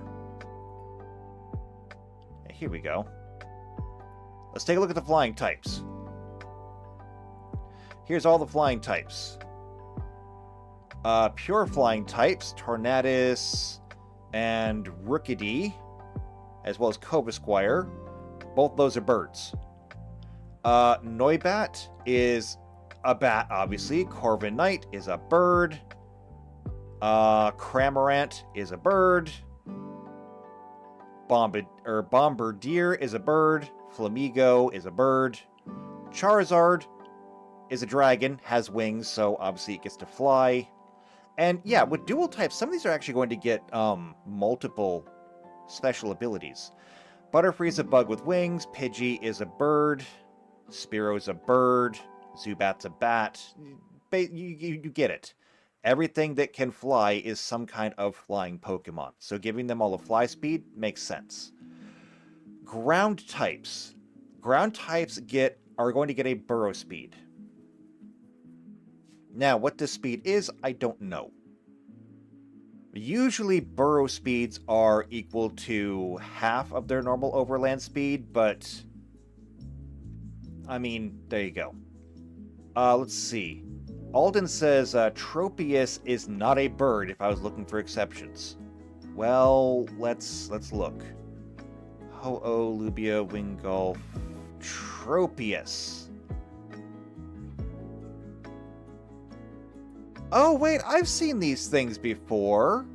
[SPEAKER 1] Here we go. Let's take a look at the flying types. Here's all the flying types. Pure flying types, Tornadus and Rookidee, as well as Cobesquire. Both those are birds. Noibat is a bat, obviously. Corviknight is a bird. Cramorant is a bird. Bombardier is a bird. Flamigo is a bird. Charizard is a dragon, has wings, so obviously it gets to fly. And yeah, with dual types, some of these are actually going to get multiple special abilities. Butterfree's a bug with wings. Pidgey is a bird. Spearo's a bird. Zubat's a bat. You get it. Everything that can fly is some kind of flying Pokemon. So giving them all a fly speed makes sense. Ground types. Ground types are going to get a burrow speed. Now, what this speed is, I don't know. Usually burrow speeds are equal to half of their normal overland speed, but I mean, there you go. Let's see. Alden says Tropius is not a bird if I was looking for exceptions. Well, let's look. Ho-Oh, Lubia, Wingulf, Tropius. Oh, wait, I've seen these things before.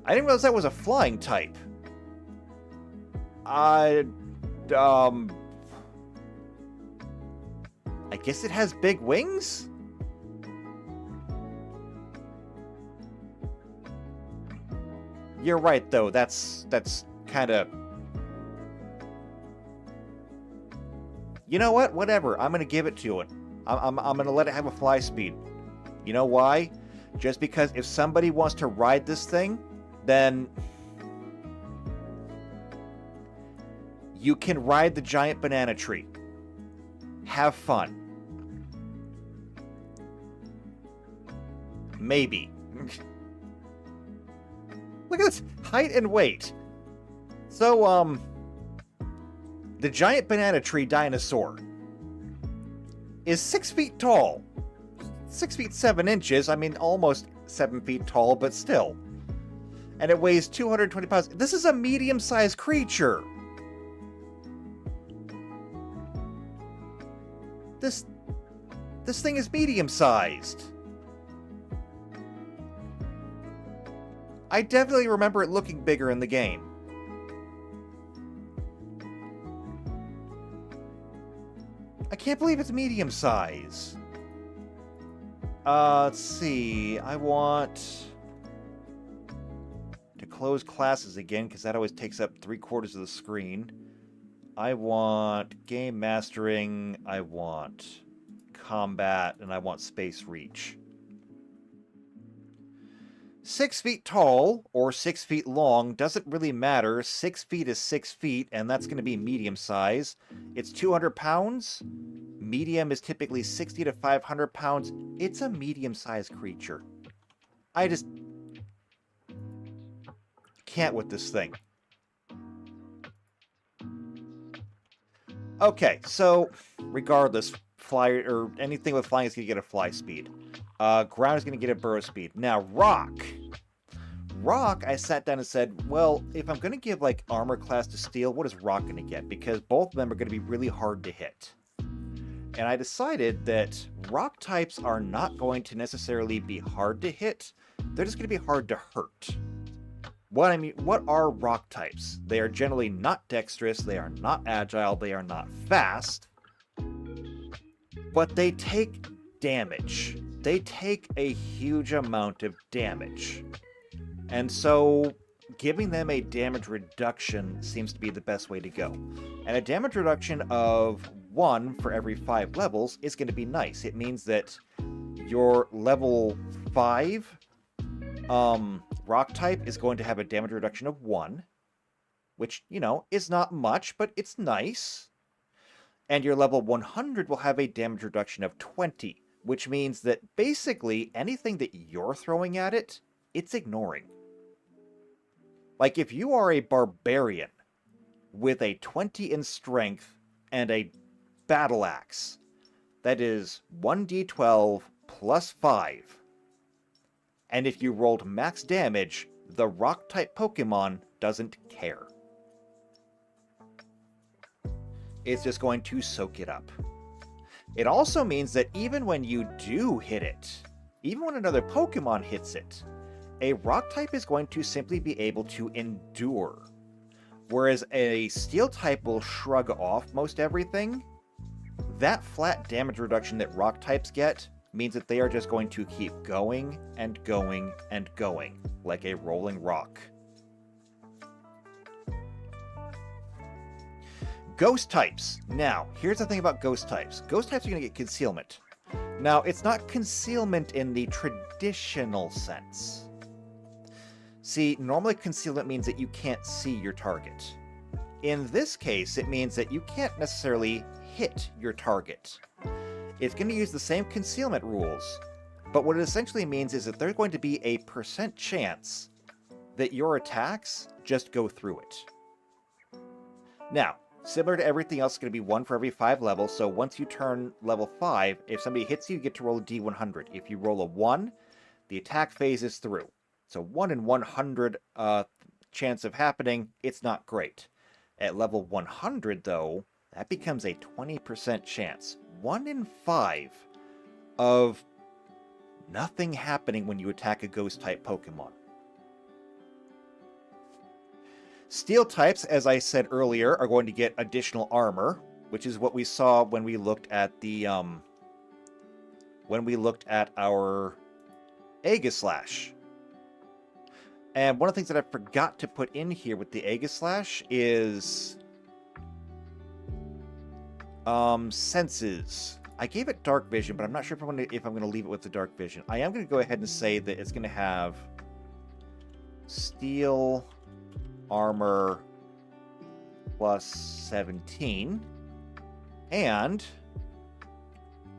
[SPEAKER 1] I didn't realize that was a flying type. I guess it has big wings? You're right, though. That's kind of... You know what? Whatever. I'm going to give it to it. I'm going to let it have a fly speed. You know why? Just because if somebody wants to ride this thing, then you can ride the giant banana tree. Have fun. Maybe. Look at this height and weight. So, the giant banana tree dinosaur is 6 feet tall. 6 feet 7 inches. I mean, almost 7 feet tall, but still. And it weighs 220 pounds. This is a medium-sized creature. This thing is medium-sized. I definitely remember it looking bigger in the game. I can't believe it's medium size. Let's see. I want to close classes again, because that always takes up 3/4 of the screen. I want game mastering, I want combat, and I want space reach. 6 feet tall or 6 feet long doesn't really matter. 6 feet is 6 feet, and that's going to be medium size. It's 200 pounds. Medium is typically 60 to 500 pounds. It's a medium-sized creature. I just can't with this thing. Okay, so regardless, fly or anything with flying is going to get a fly speed. Ground is going to get a burrow speed. Now, rock. Rock, I sat down and said, well, if I'm going to give like armor class to steel, what is rock going to get? Because both of them are going to be really hard to hit. And I decided that rock types are not going to necessarily be hard to hit. They're just going to be hard to hurt. What are rock types? They are generally not dexterous, they are not agile, they are not fast, but they take damage. They take a huge amount of damage. And so giving them a damage reduction seems to be the best way to go. And a damage reduction of 1 for every 5 levels is going to be nice. It means that your level 5 rock type is going to have a damage reduction of 1, which, you know, is not much, but it's nice. And your level 100 will have a damage reduction of 20, which means that basically anything that you're throwing at it, it's ignoring. Like, if you are a barbarian with a 20 in strength and a battle axe, that is 1d12 plus 5. And if you rolled max damage, the rock-type Pokemon doesn't care. It's just going to soak it up. It also means that even when you do hit it, even when another Pokemon hits it, a rock type is going to simply be able to endure. Whereas a steel type will shrug off most everything. That flat damage reduction that rock types get means that they are just going to keep going and going and going, like a rolling rock. Ghost types. Now, here's the thing about ghost types. Ghost types are going to get concealment. Now, it's not concealment in the traditional sense. See, normally concealment means that you can't see your target. In this case, it means that you can't necessarily hit your target. It's going to use the same concealment rules, but what it essentially means is that there's going to be a % chance that your attacks just go through it. Now, similar to everything else, it's going to be 1 for every 5 levels, so once you turn level 5, if somebody hits you, you get to roll a d100. If you roll a 1, the attack phase is through. So 1 in 100 chance of happening, it's not great. At level 100, though, that becomes a 20% chance. 1 in 5 of nothing happening when you attack a ghost-type Pokemon. Steel types, as I said earlier, are going to get additional armor, which is what we saw when we looked at the our Aegislash. And one of the things that I forgot to put in here with the Aegislash is senses. I gave it dark vision, but I'm not sure if I'm going to leave it with the dark vision. I am going to go ahead and say that it's going to have steel armor plus 17 and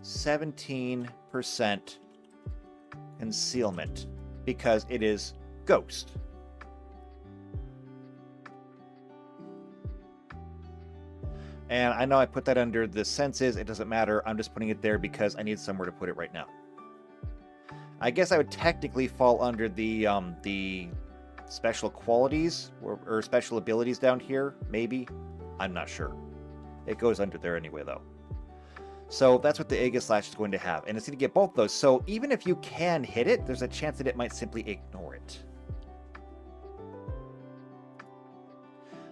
[SPEAKER 1] 17% concealment because it is ghost. And I know I put that under the senses. It doesn't matter. I'm just putting it there because I need somewhere to put it right now. I guess I would technically fall under the special qualities or special abilities down here. Maybe. I'm not sure. It goes under there anyway, though. So that's what the Aegislash is going to have. And it's going to get both those. So even if you can hit it, there's a chance that it might simply ignore it.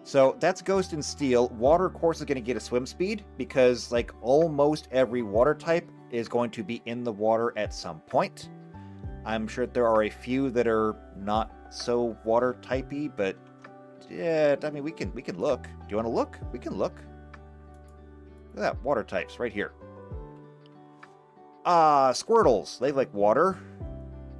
[SPEAKER 1] So that's Ghost and Steel. Water, of course, is going to get a swim speed because, like, almost every water type is going to be in the water at some point. I'm sure there are a few that are not so water typey, but yeah, I mean, we can look. Do you want to look? We can look. Look at that, water types right here. Squirtles, they like water.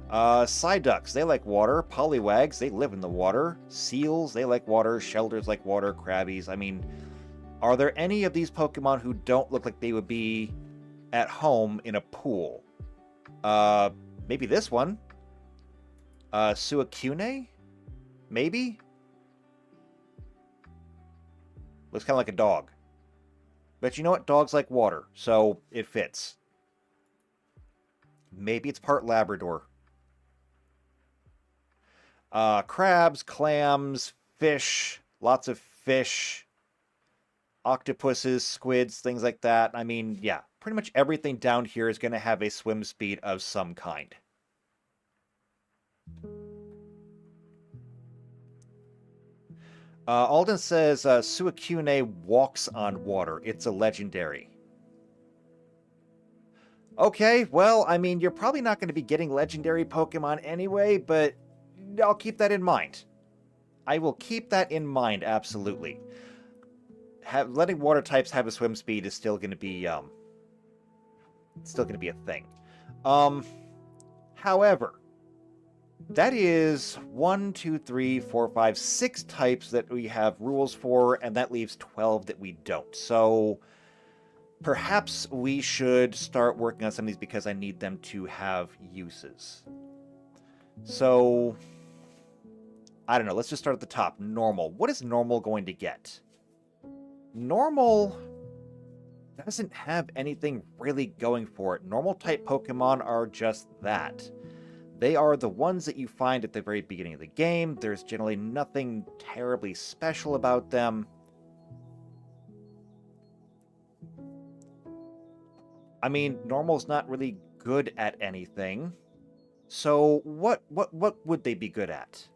[SPEAKER 1] Psyducks, they like water. Poliwags, they live in the water. Seals, they like water. Shelders like water. Crabbies, I mean, are there any of these Pokemon who don't look like they would be at home in a pool? Maybe this one. Suicune? Maybe? Looks kind of like a dog. But you know what? Dogs like water, so it fits. Maybe it's part Labrador. Crabs, clams, fish, lots of fish, octopuses, squids, things like that. I mean, yeah, pretty much everything down here is going to have a swim speed of some kind. Alden says Suicune walks on water. It's a legendary. Okay, well, I mean, you're probably not going to be getting legendary Pokemon anyway, but I'll keep that in mind. I will keep that in mind, absolutely. Letting water types have a swim speed is still going to be a thing. However, that is 1, 2, 3, 4, 5, 6 types that we have rules for, and that leaves 12 that we don't. So perhaps we should start working on some of these because I need them to have uses. So I don't know. Let's just start at the top. Normal. What is normal going to get? Normal doesn't have anything really going for it. Normal type Pokemon are just that. They are the ones that you find at the very beginning of the game. There's generally nothing terribly special about them. I mean, normal's not really good at anything. So what would they be good at?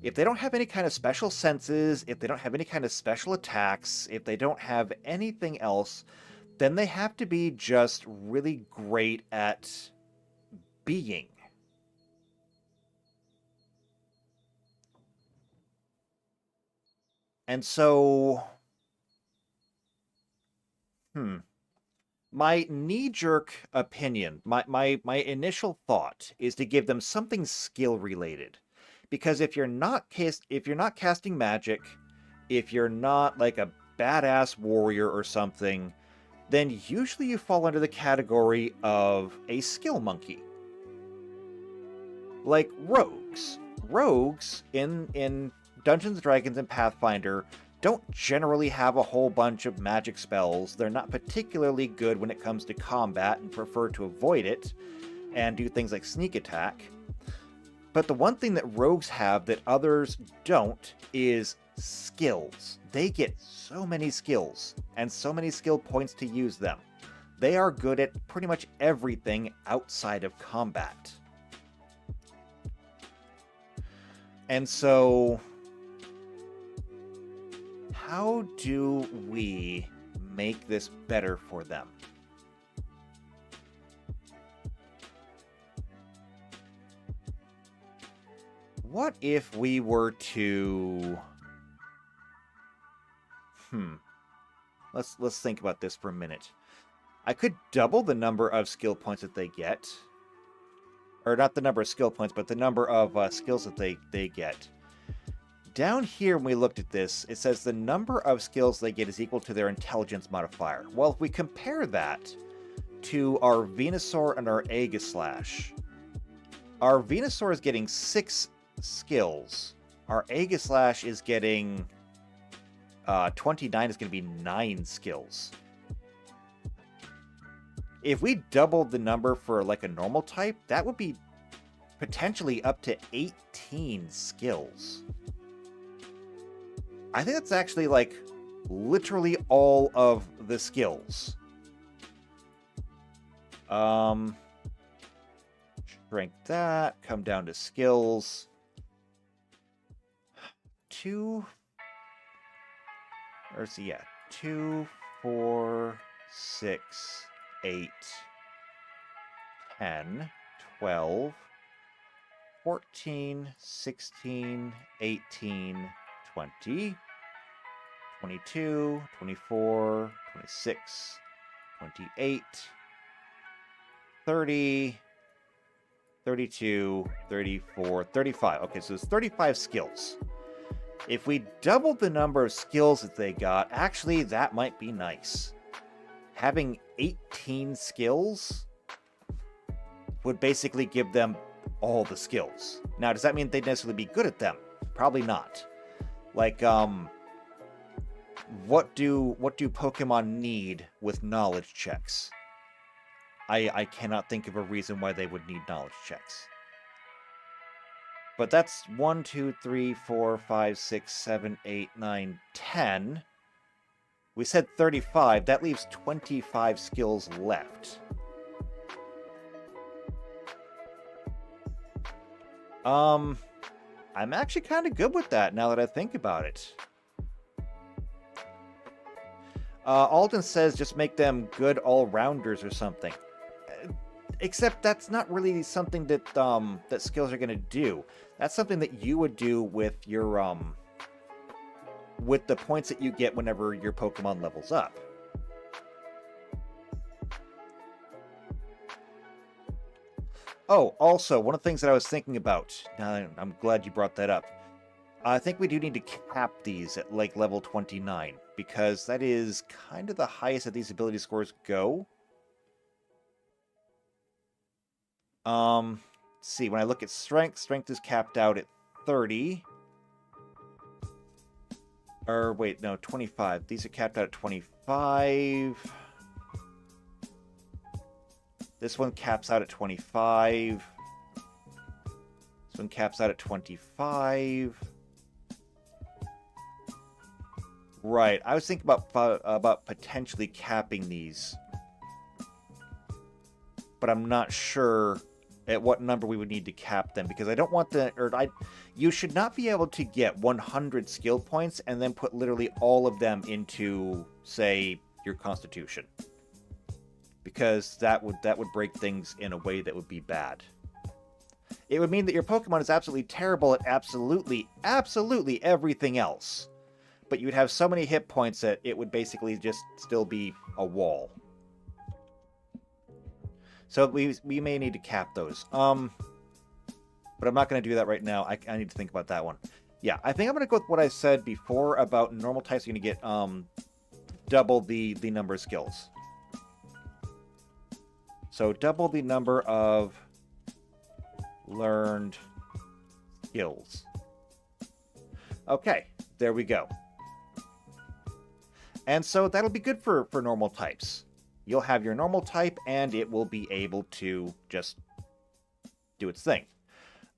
[SPEAKER 1] If they don't have any kind of special senses, if they don't have any kind of special attacks, if they don't have anything else, then they have to be just really great at being. And so, my knee-jerk opinion, my initial thought is to give them something skill-related. Because if you're not casting magic, if you're not like a badass warrior or something, then usually you fall under the category of a skill monkey. Like rogues. Rogues in Dungeons & Dragons and Pathfinder don't generally have a whole bunch of magic spells. They're not particularly good when it comes to combat and prefer to avoid it and do things like sneak attack. But the one thing that rogues have that others don't is skills. They get so many skills and so many skill points to use them. They are good at pretty much everything outside of combat. And so, how do we make this better for them? What if we were to... Let's think about this for a minute. I could double the number of skill points that they get. Or not the number of skill points, but the number of skills that they get. Down here, when we looked at this, it says the number of skills they get is equal to their intelligence modifier. Well, if we compare that to our Venusaur and our Aegislash, our Venusaur is getting 6 skills. Our Aegislash is getting 29 is going to be 9 skills. If we doubled the number for like a normal type, that would be potentially up to 18 skills. I think that's actually like literally all of the skills. Shrink that, come down to skills. 2, or see, yeah, 2, 4, 6, 8, 10, 12, 14, 16, 18, 20, 22, 24, 26, 28, 30, 32, 34, 35. Okay, so there's 35 skills. If we doubled the number of skills that they got, actually, that might be nice. Having 18 skills would basically give them all the skills. Now, does that mean they'd necessarily be good at them? Probably not. Like, what do Pokemon need with knowledge checks? I cannot think of a reason why they would need knowledge checks. But that's 1, 2, 3, 4, 5, 6, 7, 8, 9, 10. We said 35. That leaves 25 skills left. I'm actually kind of good with that now that I think about it. Alden says just make them good all-rounders or something. Except that's not really something that that skills are going to do. That's something that you would do with your with the points that you get whenever your Pokemon levels up. Oh, also, one of the things that I was thinking about, I'm glad you brought that up. I think we do need to cap these at like level 29, because that is kind of the highest that these ability scores go. Let's see, when I look at strength is capped out at 30. Or wait, no, 25. These are capped out at 25. This one caps out at 25. This one caps out at 25. Right, I was thinking about potentially capping these. But I'm not sure at what number we would need to cap them, because I don't want you should not be able to get 100 skill points and then put literally all of them into, say, your Constitution. Because that would break things in a way that would be bad. It would mean that your Pokemon is absolutely terrible at absolutely everything else. But you would have so many hit points that it would basically just still be a wall. So we may need to cap those. But I'm not going to do that right now. I need to think about that one. Yeah, I think I'm going to go with what I said before about normal types. You're going to get double the number of skills. So double the number of learned skills. Okay, there we go. And so that'll be good for normal types. You'll have your normal type, and it will be able to just do its thing.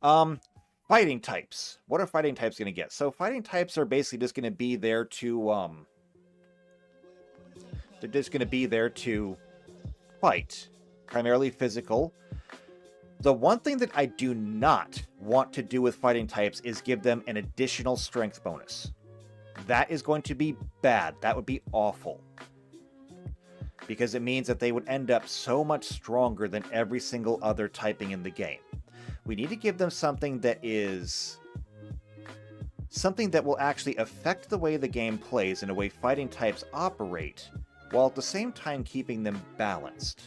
[SPEAKER 1] Fighting types. What are fighting types going to get? So fighting types are basically just going to be there to... they're just going to be there to fight. Primarily physical. The one thing that I do not want to do with fighting types is give them an additional strength bonus. That is going to be bad. That would be awful. Because it means that they would end up so much stronger than every single other typing in the game. We need to give them something that is... something that will actually affect the way the game plays and the way fighting types operate, while at the same time keeping them balanced.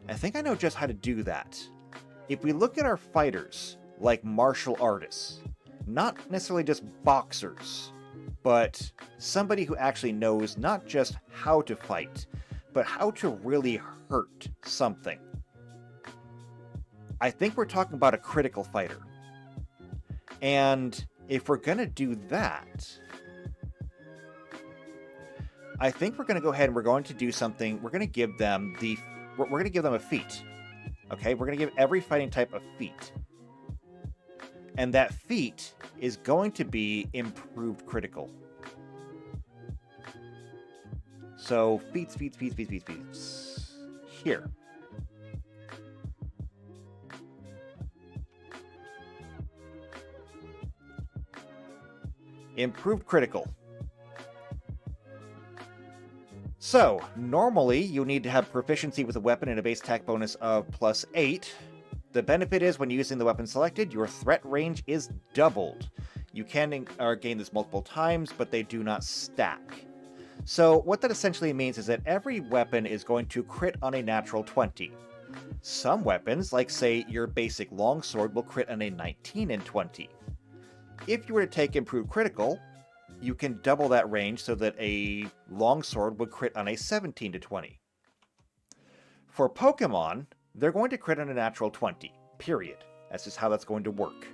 [SPEAKER 1] I think I know just how to do that. If we look at our fighters, like martial artists, not necessarily just boxers, but somebody who actually knows not just how to fight, but how to really hurt something. I think we're talking about a critical fighter. And if we're going to do that, I think we're going to go ahead and we're going to do something. We're going to give them a feat. Okay, we're going to give every fighting type a feat. And that feat is going to be improved critical. So, feats. Here. Improved critical. So, normally you need to have proficiency with a weapon and a base attack bonus of +8. The benefit is when using the weapon selected, your threat range is doubled. You can gain this multiple times, but they do not stack. So what that essentially means is that every weapon is going to crit on a natural 20. Some weapons, like say your basic longsword, will crit on a 19 and 20. If you were to take improved critical, you can double that range so that a longsword would crit on a 17 to 20. For Pokemon, they're going to crit on a natural 20, period. That's just how that's going to work.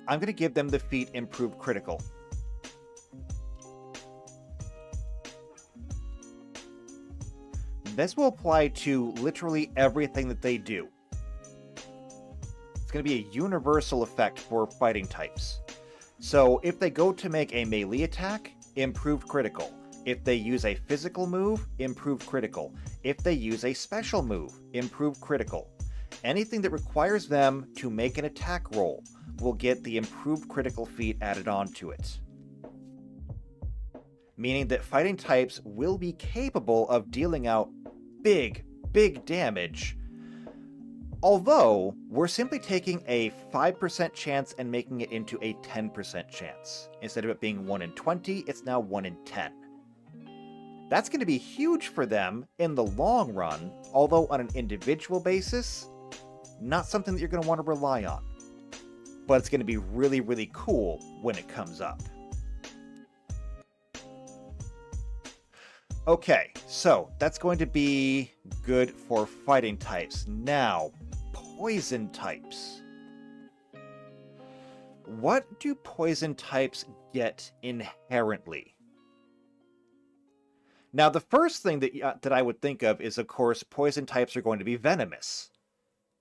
[SPEAKER 1] I'm going to give them the feat Improved Critical. This will apply to literally everything that they do. It's going to be a universal effect for fighting types. So if they go to make a melee attack, Improved Critical. If they use a physical move, Improved Critical. If they use a special move, Improved Critical. Anything that requires them to make an attack roll will get the Improved Critical feat added on to it. Meaning that fighting types will be capable of dealing out big damage. Although, we're simply taking a 5% chance and making it into a 10% chance. Instead of it being 1 in 20, it's now 1 in 10. That's going to be huge for them in the long run, although on an individual basis, not something that you're going to want to rely on. But it's going to be really, really cool when it comes up. Okay, so that's going to be good for fighting types. Now, poison types. What do poison types get inherently? Now, the first thing that I would think of is, of course, poison types are going to be venomous.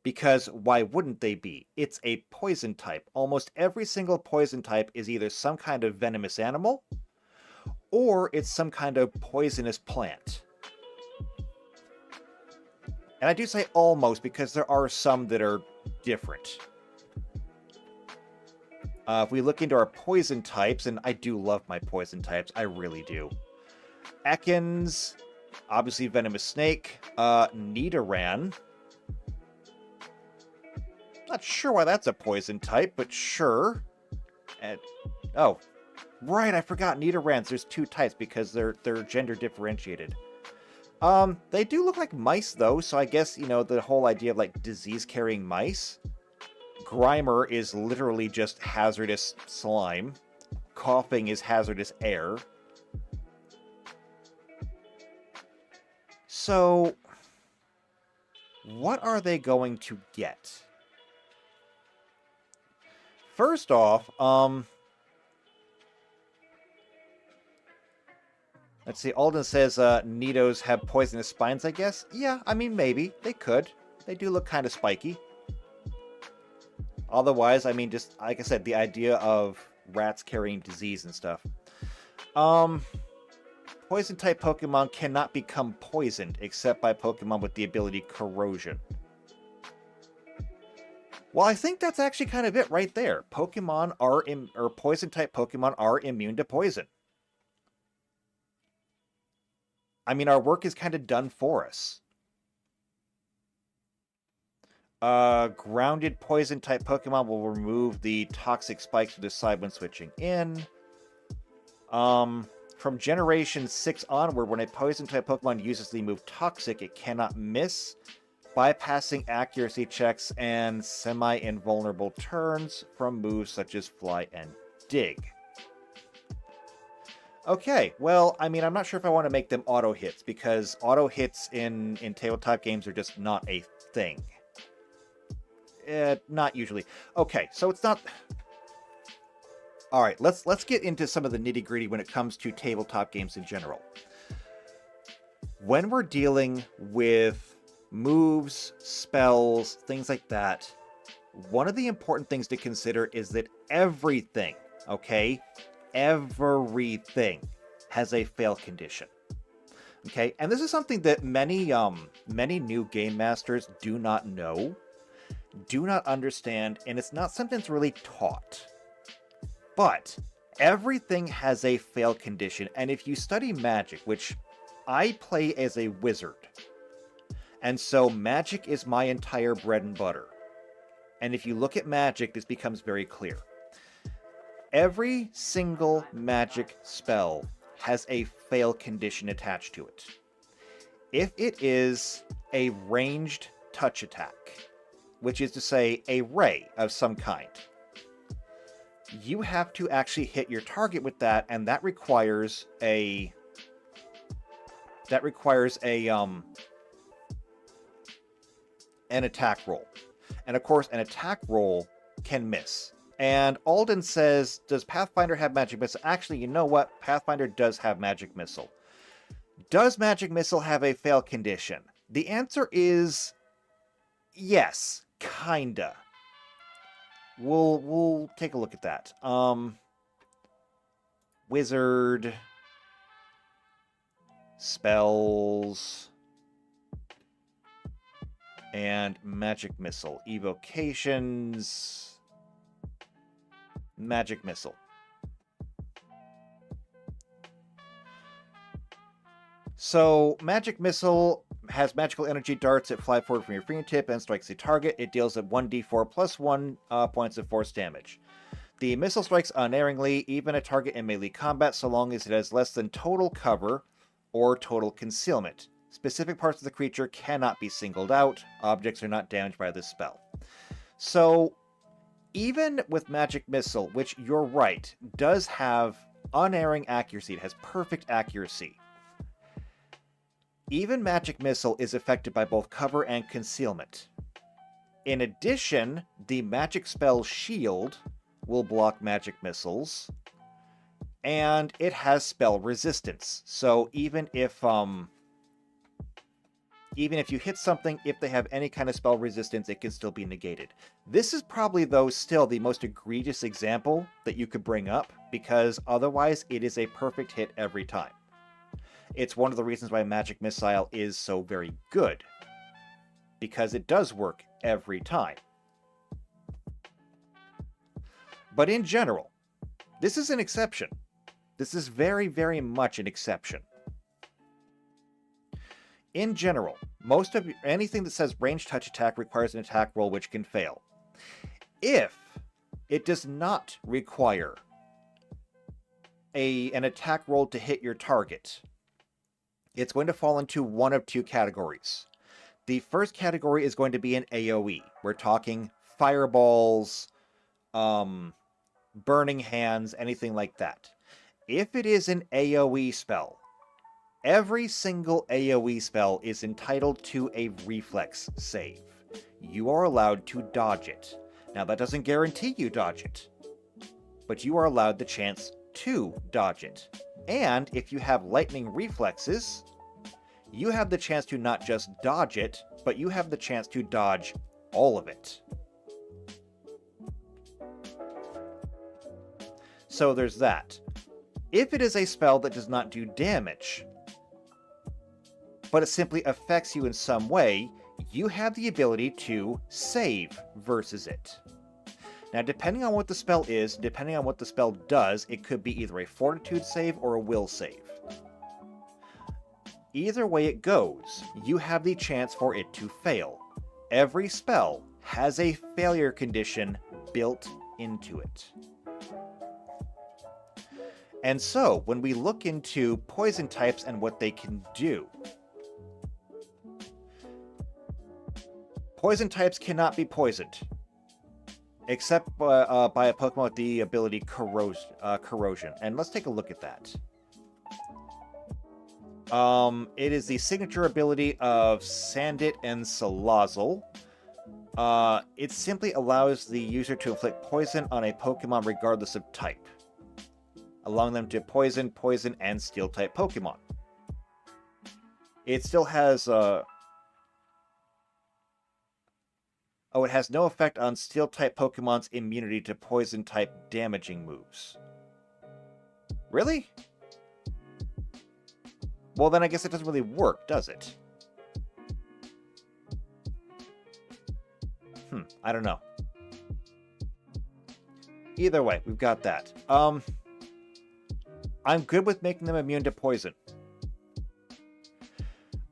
[SPEAKER 1] Because why wouldn't they be? It's a poison type. Almost every single poison type is either some kind of venomous animal, or it's some kind of poisonous plant. And I do say almost because there are some that are different. If we look into our poison types, and I do love my poison types, I really do. Ekans, obviously venomous snake, Nidoran. Not sure why that's a poison type, but sure. And, oh, right, I forgot Nidorans. There's 2 types because they're gender differentiated. They do look like mice though, so I guess, you know, the whole idea of like disease-carrying mice. Grimer is literally just hazardous slime. Coughing is hazardous air. So, what are they going to get? First off, let's see, Alden says Nidos have poisonous spines, I guess. Yeah, I mean, maybe. They could. They do look kind of spiky. Otherwise, I mean, just, like I said, the idea of rats carrying disease and stuff. Poison-type Pokemon cannot become poisoned, except by Pokemon with the ability Corrosion. Well, I think that's actually kind of it right there. Pokemon are, or poison-type Pokemon are immune to poison. I mean, our work is kind of done for us. Grounded poison-type Pokemon will remove the toxic spikes to the side when switching in. From Generation 6 onward, when a poison-type Pokemon uses the move Toxic, it cannot miss, bypassing accuracy checks and semi-invulnerable turns from moves such as Fly and Dig. Okay, well, I mean, I'm not sure if I want to make them auto-hits, because auto-hits in tabletop games are just not a thing. Not usually. Okay, so it's not... Alright, let's get into some of the nitty-gritty when it comes to tabletop games in general. When we're dealing with moves, spells, things like that, one of the important things to consider is that everything, okay, everything has a fail condition. Okay, and this is something that many new game masters do not know. do not understand, and it's not something that's really taught. But everything has a fail condition, and if you study magic, which I play as a wizard, and so magic is my entire bread and butter. And if you look at magic, this becomes very clear. Every single magic spell has a fail condition attached to it. If it is a ranged touch attack, which is to say a ray of some kind, you have to actually hit your target with that, and that requires an attack roll. And of course, an attack roll can miss. And Alden says, does Pathfinder have Magic Missile? Actually, you know what? Pathfinder does have Magic Missile. Does Magic Missile have a fail condition? The answer is yes, kinda. We'll take a look at that. Wizard spells and Magic Missile evocations. Magic Missile. So, Magic Missile has magical energy darts that fly forward from your fingertip and strikes the target. It deals at 1d4 plus 1 points of force damage. The missile strikes unerringly, even a target in melee combat, so long as it has less than total cover or total concealment. Specific parts of the creature cannot be singled out. Objects are not damaged by this spell. So, even with Magic Missile, which you're right, does have unerring accuracy, it has perfect accuracy. Even Magic Missile is affected by both cover and concealment. In addition, the magic spell Shield will block magic missiles, and it has spell resistance. So even if you hit something, if they have any kind of spell resistance, it can still be negated. This is probably, though, still the most egregious example that you could bring up, because otherwise it is a perfect hit every time. It's one of the reasons why Magic Missile is so very good, because it does work every time. But in general, this is an exception. This is very, very much an exception. In general, anything that says ranged touch attack requires an attack roll which can fail. If it does not require an attack roll to hit your target, it's going to fall into one of two categories. The first category is going to be an AoE. We're talking fireballs, burning hands, anything like that. If it is an AoE spell, every single AoE spell is entitled to a reflex save. You are allowed to dodge it. Now, that doesn't guarantee you dodge it, but you are allowed the chance to dodge it. And if you have lightning reflexes, you have the chance to not just dodge it, but you have the chance to dodge all of it. So there's that. If it is a spell that does not do damage, but it simply affects you in some way, you have the ability to save versus it. Now, depending on what the spell is, depending on what the spell does, it could be either a fortitude save or a will save. Either way it goes, you have the chance for it to fail. Every spell has a failure condition built into it. And so, when we look into poison types and what they can do, poison types cannot be poisoned, except by a Pokemon with the ability Corrosion. And let's take a look at that. It is the signature ability of Sandit and Salazzle. It simply allows the user to inflict poison on a Pokemon regardless of type, allowing them to poison, and Steel-type Pokemon. It still has it has no effect on Steel-type Pokemon's immunity to Poison-type damaging moves. Really? Well, then I guess it doesn't really work, does it? I don't know. Either way, we've got that. I'm good with making them immune to poison.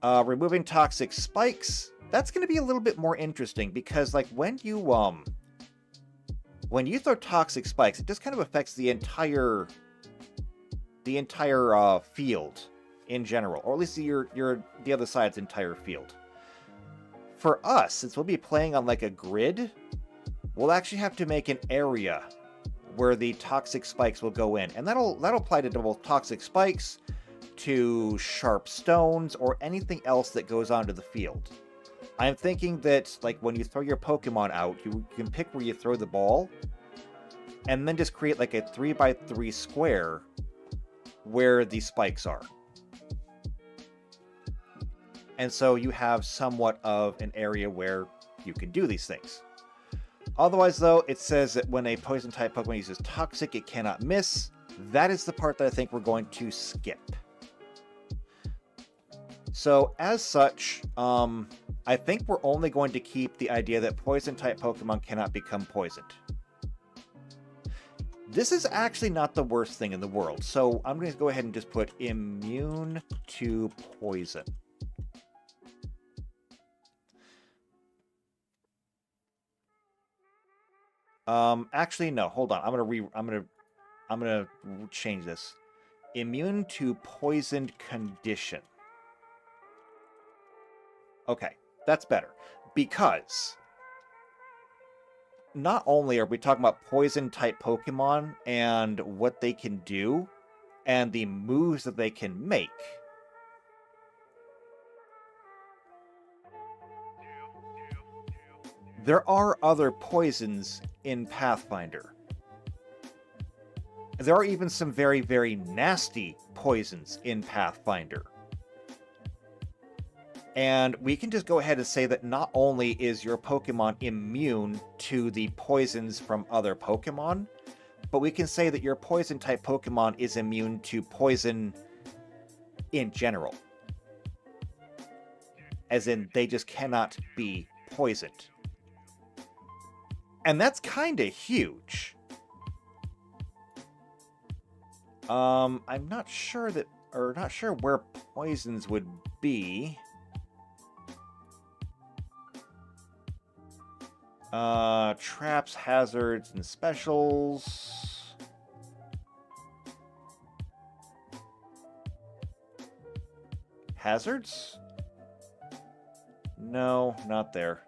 [SPEAKER 1] Removing toxic spikes. That's going to be a little bit more interesting because, like, when you throw toxic spikes, it just kind of affects the entire field in general, or at least the other side's entire field. For us, since we'll be playing on like a grid, we'll actually have to make an area where the toxic spikes will go in, and that'll apply to both toxic spikes, to sharp stones, or anything else that goes onto the field. I'm thinking that, like, when you throw your Pokemon out, you can pick where you throw the ball, and then just create like a 3x3 square where the spikes are. And so you have somewhat of an area where you can do these things. Otherwise, though, it says that when a poison-type Pokemon uses Toxic, it cannot miss. That is the part that I think we're going to skip. So, as such, I think we're only going to keep the idea that Poison-type Pokemon cannot become poisoned. This is actually not the worst thing in the world, so I'm going to go ahead and just put immune to poison. Actually, no, hold on. I'm gonna change this. Immune to poisoned condition. Okay, that's better. Because not only are we talking about poison-type Pokemon and what they can do, and the moves that they can make, there are other poisons in Pathfinder. There are even some very, very nasty poisons in Pathfinder. And we can just go ahead and say that not only is your Pokemon immune to the poisons from other Pokemon, but we can say that your poison-type Pokemon is immune to poison in general. As in, they just cannot be poisoned. And that's kind of huge. I'm not sure where poisons would be. Traps, hazards, and specials. Hazards? No, not there.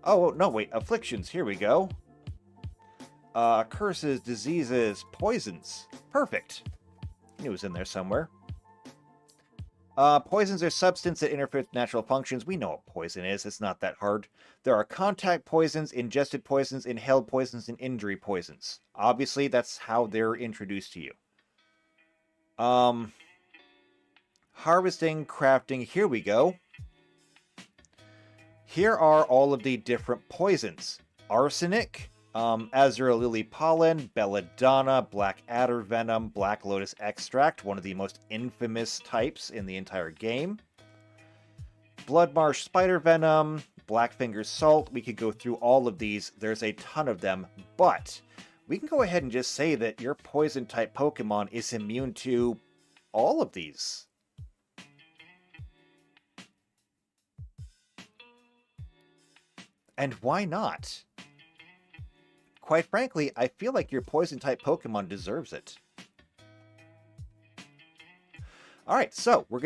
[SPEAKER 1] Oh, no, wait. Afflictions. Here we go. Curses, diseases, poisons. Perfect. I knew it was in there somewhere. Poisons are substances that interfere with natural functions. We know what poison is. It's not that hard. There are contact poisons, ingested poisons, inhaled poisons, and injury poisons. Obviously, that's how they're introduced to you. Harvesting, crafting. Here we go. Here are all of the different poisons. Arsenic, Azure Lily Pollen, Belladonna, Black Adder Venom, Black Lotus Extract, one of the most infamous types in the entire game. Bloodmarsh Spider Venom, Blackfinger Salt. We could go through all of these. There's a ton of them, but we can go ahead and just say that your poison-type Pokemon is immune to all of these. And why not? Quite frankly, I feel like your poison-type Pokemon deserves it. Alright, so we're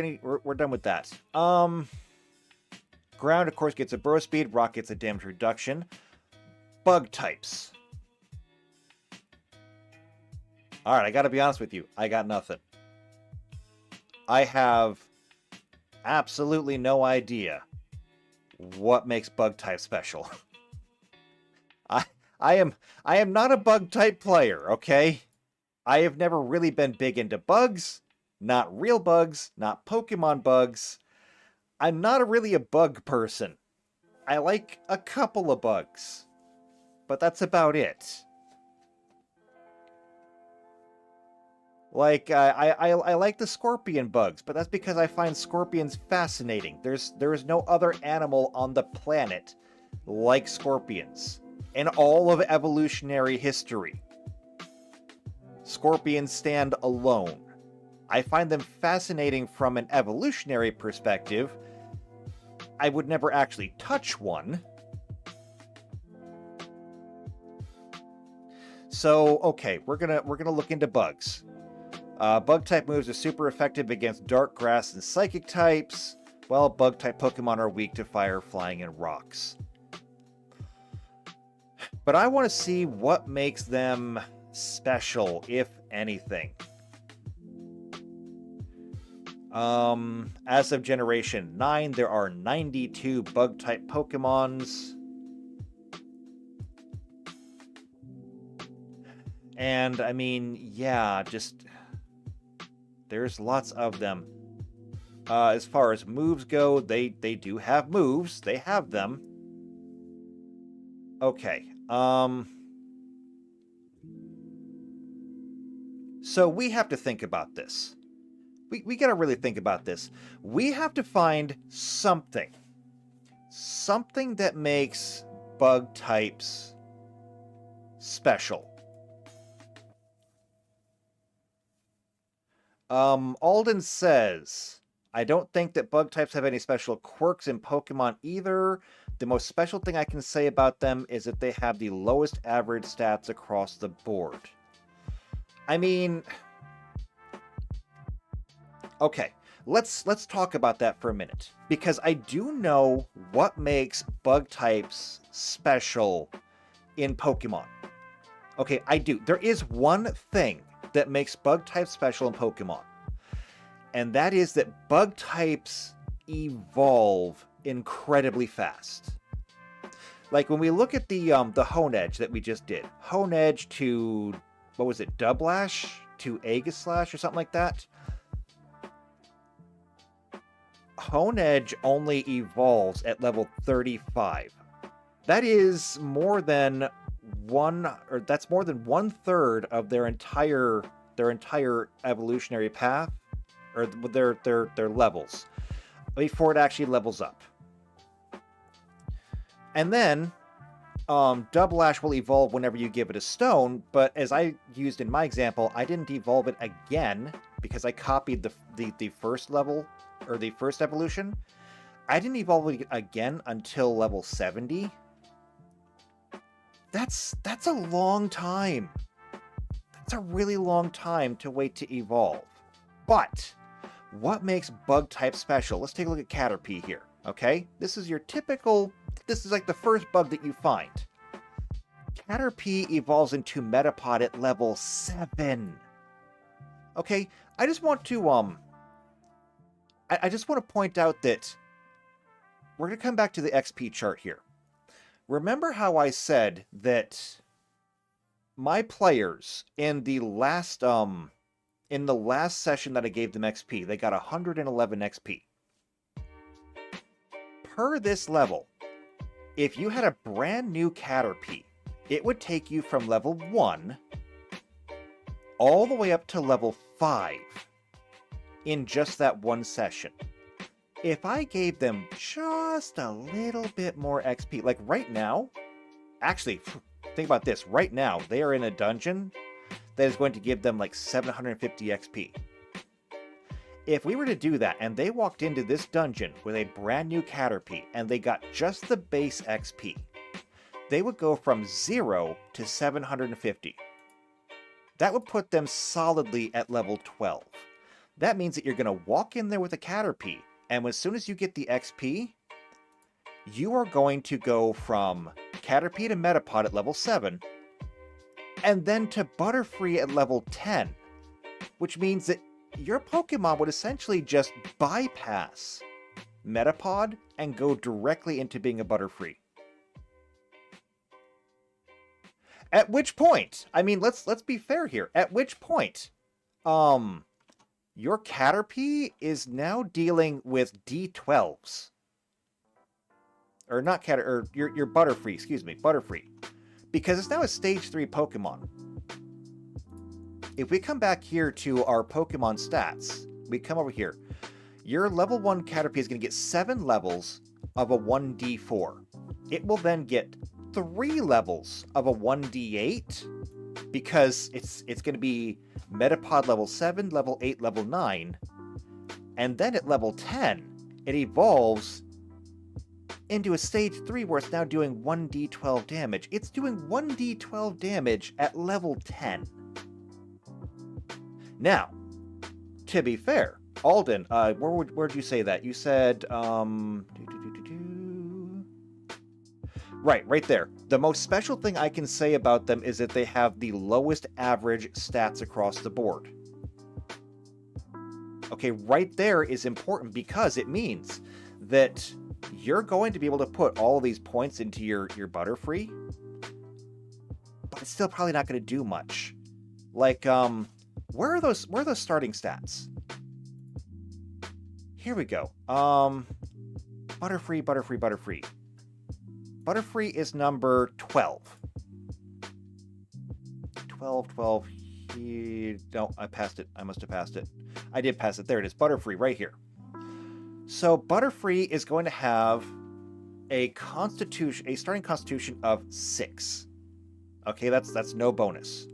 [SPEAKER 1] done with that. Ground, of course, gets a burrow speed. Rock gets a damage reduction. Bug types. Alright, I gotta be honest with you. I got nothing. I have absolutely no idea what makes bug type special. I am not a bug type player, okay? I have never really been big into bugs, not real bugs, not Pokemon bugs. I'm not really a bug person. I like a couple of bugs, but that's about it. Like, I like the scorpion bugs, but that's because I find scorpions fascinating. There is no other animal on the planet like scorpions in all of evolutionary history. Scorpions stand alone. I find them fascinating from an evolutionary perspective. I would never actually touch one. So, okay, we're gonna look into bugs. Bug type moves are super effective against dark grass and psychic types, while bug type Pokemon are weak to fire, flying, and rocks. But I want to see what makes them special, if anything. As of Generation 9, there are 92 bug type Pokemons. And I mean, yeah, just there's lots of them. As far as moves go, they do have moves. They have them. Okay. So we have to think about this. We gotta really think about this. We have to find something that makes bug types special. Alden says, I don't think that bug types have any special quirks in Pokemon either. The most special thing I can say about them is that they have the lowest average stats across the board. I mean, okay, let's talk about that for a minute, because I do know what makes bug types special in Pokemon. Okay, I do. There is one thing that makes bug types special in Pokemon, and that is that bug types evolve incredibly fast. Like when we look at the Honedge that we just did, Honedge to, what was it, Dublash to Aegislash or something like that. Honedge only evolves at level 35. That is more than that's more than 1/3 of their entire evolutionary path, or their levels, before it actually levels up. And then Dublash will evolve whenever you give it a stone, but as I used in my example, I didn't evolve it again because I copied the first level, or the first evolution. I didn't evolve it again until level 70. That's a long time. That's a really long time to wait to evolve. But what makes bug type special? Let's take a look at Caterpie here, okay? This is like the first bug that you find. Caterpie evolves into Metapod at level 7. Okay, I just want to point out that we're going to come back to the XP chart here. Remember how I said that my players in the last session that I gave them XP, they got 111 XP. Per this level, if you had a brand new Caterpie, it would take you from level 1 all the way up to level 5 in just that one session. If I gave them just a little bit more XP, like right now, actually, think about this, right now, they are in a dungeon that is going to give them like 750 XP. If we were to do that, and they walked into this dungeon with a brand new Caterpie, and they got just the base XP, they would go from 0 to 750. That would put them solidly at level 12. That means that you're going to walk in there with a Caterpie, and as soon as you get the XP, you are going to go from Caterpie to Metapod at level 7, and then to Butterfree at level 10, which means that your Pokemon would essentially just bypass Metapod and go directly into being a Butterfree. At which point, I mean, let's be fair here. At which point, your Caterpie is now dealing with D12s. Or not or your Butterfree, excuse me, Butterfree. Because it's now a stage 3 Pokemon. if we come back here to our Pokemon stats, we come over here. Your level 1 Caterpie is going to get 7 levels of a 1d4. It will then get 3 levels of a 1d8 because it's going to be Metapod level 7, level 8, level 9. And then at level 10, it evolves into a stage 3 where it's now doing 1d12 damage. It's doing 1d12 damage at level 10. Now, to be fair, Alden, where'd you say that? You said, right there. The most special thing I can say about them is that they have the lowest average stats across the board. Okay, right there is important because it means that you're going to be able to put all of these points into your Butterfree, but it's still probably not going to do much. Like, where are those starting stats? Here we go. Butterfree. Butterfree is number 12. 12. No, I passed it. I must have passed it. I did pass it. There it is. Butterfree right here. So Butterfree is going to have a starting constitution of 6. Okay, that's no bonus.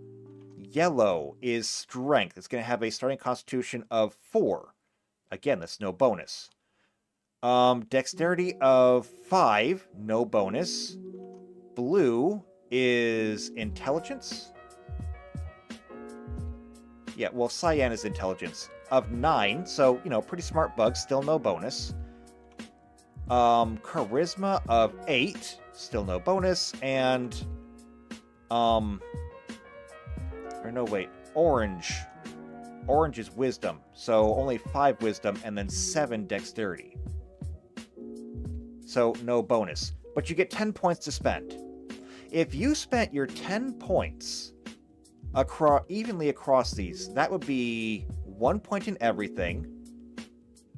[SPEAKER 1] Yellow is strength. It's going to have a starting constitution of 4. Again, that's no bonus. Dexterity of 5, no bonus. Blue is intelligence. Yeah, well, Cyan is intelligence of 9, so, pretty smart bug, still no bonus. Charisma of 8, still no bonus, and, Orange. Orange is wisdom, so only 5 wisdom and then 7 dexterity. So no bonus, but you get 10 points to spend. If you spent your 10 points evenly across these, that would be 1 point in everything,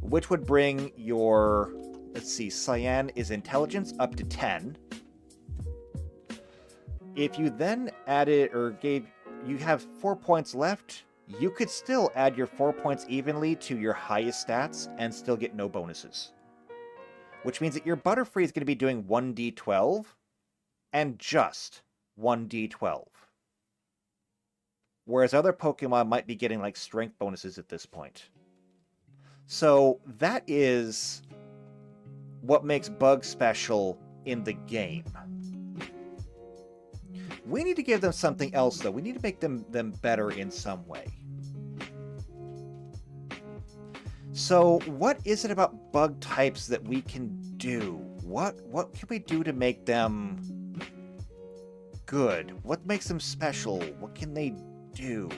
[SPEAKER 1] which would bring your, Cyan is intelligence up to 10. If you then added you have 4 points left, you could still add your 4 points evenly to your highest stats and still get no bonuses. Which means that your Butterfree is going to be doing 1d12 and just 1d12. Whereas other Pokemon might be getting like strength bonuses at this point. So that is what makes Bug special in the game. We need to give them something else, though. We need to make them better in some way. So what is it about bug types that we can do? What can we do to make them good? What makes them special? What can they do?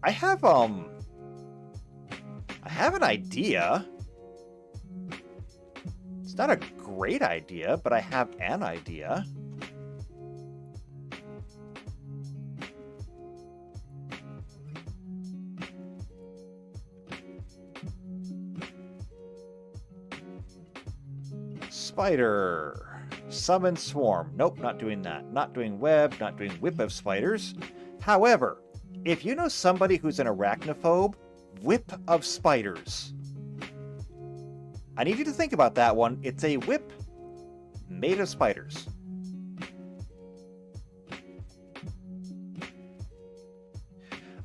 [SPEAKER 1] I have an idea. It's not a great idea, but I have an idea. Spider. Summon Swarm. Nope, not doing that. Not doing Web, not doing Whip of Spiders. However, if you know somebody who's an arachnophobe, Whip of Spiders. I need you to think about that one. It's a whip made of spiders.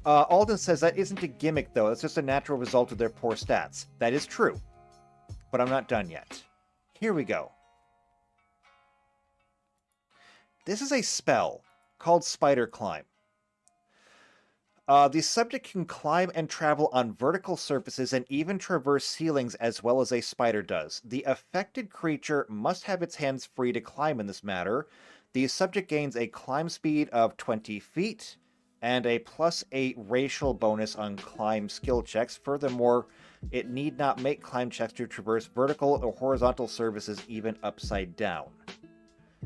[SPEAKER 1] Alden says that isn't a gimmick, though. It's just a natural result of their poor stats. That is true. But I'm not done yet. Here we go. This is a spell called Spider Climb. The subject can climb and travel on vertical surfaces and even traverse ceilings as well as a spider does. The affected creature must have its hands free to climb in this manner. The subject gains a climb speed of 20 feet and a +8 racial bonus on climb skill checks. Furthermore, it need not make climb checks to traverse vertical or horizontal surfaces even upside down.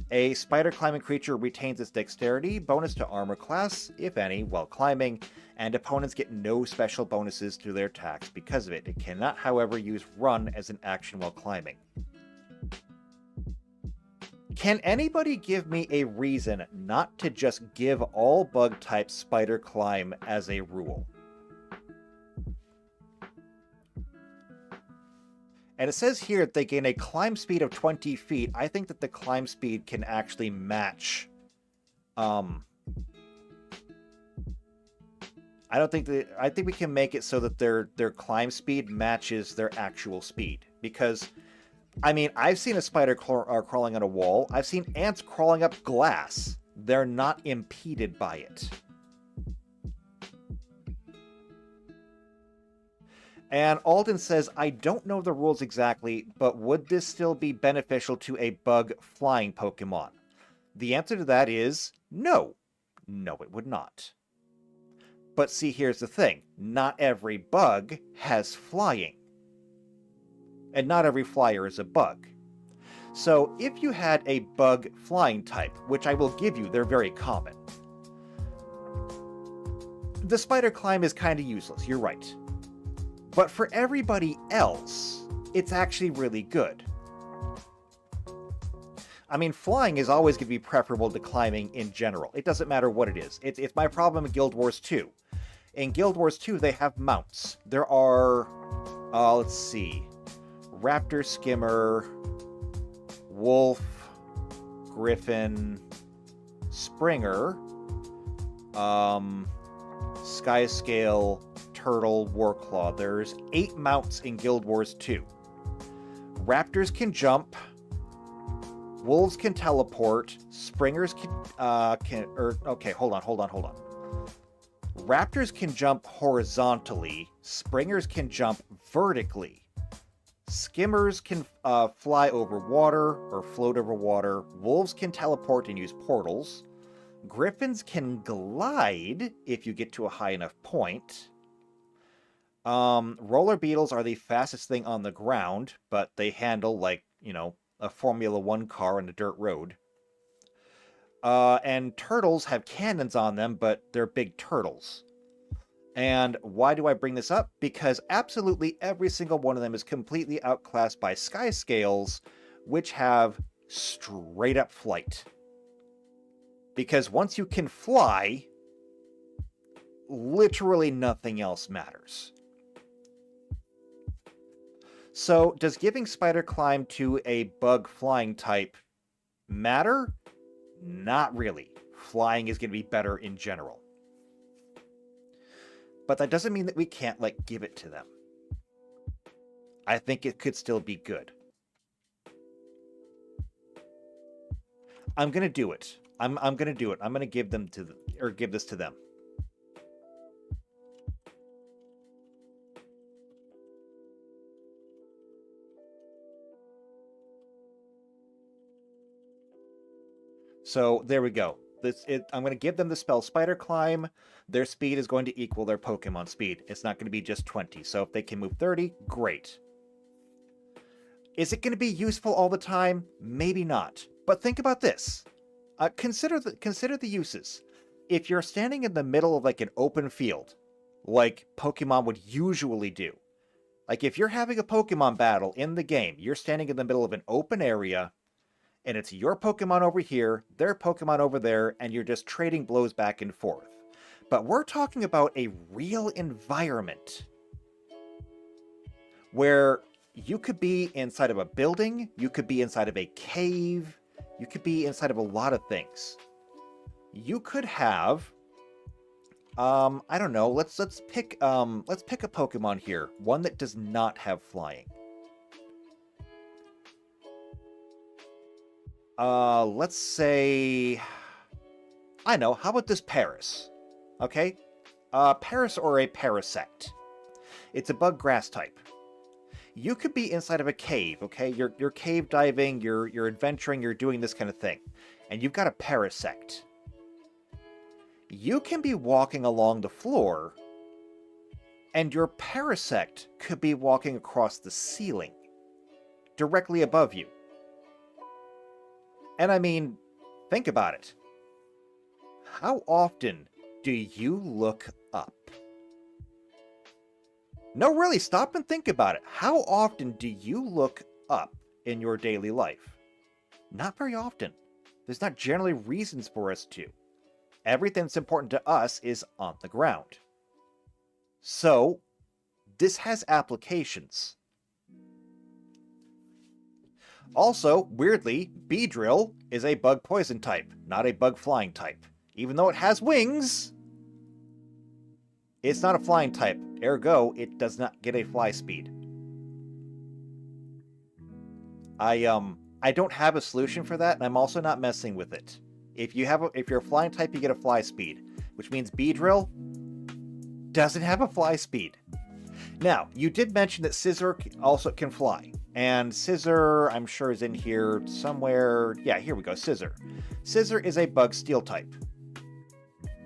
[SPEAKER 1] A spider climbing creature retains its dexterity, bonus to armor class, if any, while climbing, and opponents get no special bonuses to their attacks because of it. It cannot, however, use run as an action while climbing. Can anybody give me a reason not to just give all bug types spider climb as a rule? And it says here that they gain a climb speed of 20 feet. I think that the climb speed can actually match. I think we can make it so that their climb speed matches their actual speed. Because, I mean, I've seen a spider crawling on a wall. I've seen ants crawling up glass. They're not impeded by it. And Alden says, I don't know the rules exactly, but would this still be beneficial to a bug flying Pokemon? The answer to that is no. No, it would not. But see, here's the thing. Not every bug has flying. And not every flyer is a bug. So if you had a bug flying type, which I will give you, they're very common. The spider climb is kind of useless, you're right. But for everybody else, it's actually really good. I mean, flying is always going to be preferable to climbing in general. It doesn't matter what it is. It's my problem in Guild Wars 2. In Guild Wars 2, they have mounts. There are, let's see, Raptor, Skimmer, Wolf, Griffin, Springer, Skyscale, Turtle, Warclaw. There's 8 mounts in Guild Wars 2. Raptors can jump. Wolves can teleport. Springers okay, hold on. Raptors can jump horizontally. Springers can jump vertically. Skimmers can fly over water or float over water. Wolves can teleport and use portals. Griffins can glide if you get to a high enough point. Roller beetles are the fastest thing on the ground, but they handle, like, you know, a Formula 1 car on a dirt road. And turtles have cannons on them, but they're big turtles. And why do I bring this up? Because absolutely every single one of them is completely outclassed by Skyscales, which have straight up flight. Because once you can fly, literally nothing else matters. So, does giving Spider Climb to a bug flying type matter? Not really. Flying is going to be better in general. But that doesn't mean that we can't, like, give it to them. I think it could still be good. I'm going to do it. I'm going to do it. I'm going to give them to give this to them. So there we go. I'm going to give them the spell Spider Climb. Their speed is going to equal their Pokemon speed. It's not going to be just 20. So if they can move 30, great. Is it going to be useful all the time? Maybe not. But think about this. Consider the uses. If you're standing in the middle of, like, an open field, like Pokemon would usually do. Like, if you're having a Pokemon battle in the game, you're standing in the middle of an open area, and it's your Pokemon over here, their Pokemon over there, and you're just trading blows back and forth. But we're talking about a real environment where you could be inside of a building, you could be inside of a cave, you could be inside of a lot of things. You could have, I don't know, let's pick a Pokemon here, one that does not have flying. Let's say, I know, how about this Paris? Okay? Paris or a Parasect. It's a bug grass type. You could be inside of a cave, okay? You're cave diving, you're adventuring, you're doing this kind of thing. And you've got a Parasect. You can be walking along the floor, and your Parasect could be walking across the ceiling, directly above you. And I mean, think about it. How often do you look up? No, really, stop and think about it. How often do you look up in your daily life? Not very often. There's not generally reasons for us to. Everything that's important to us is on the ground. So, this has applications. Also, weirdly, Beedrill is a bug poison type, not a bug flying type. Even though it has wings, it's not a flying type. Ergo, it does not get a fly speed. I don't have a solution for that, and I'm also not messing with it. If you're a flying type, you get a fly speed, which means Beedrill doesn't have a fly speed. Now, you did mention that Scissor also can fly, and Scissor, I'm sure, is in here somewhere. Yeah, here we go, Scissor. Scissor is a bug steel type,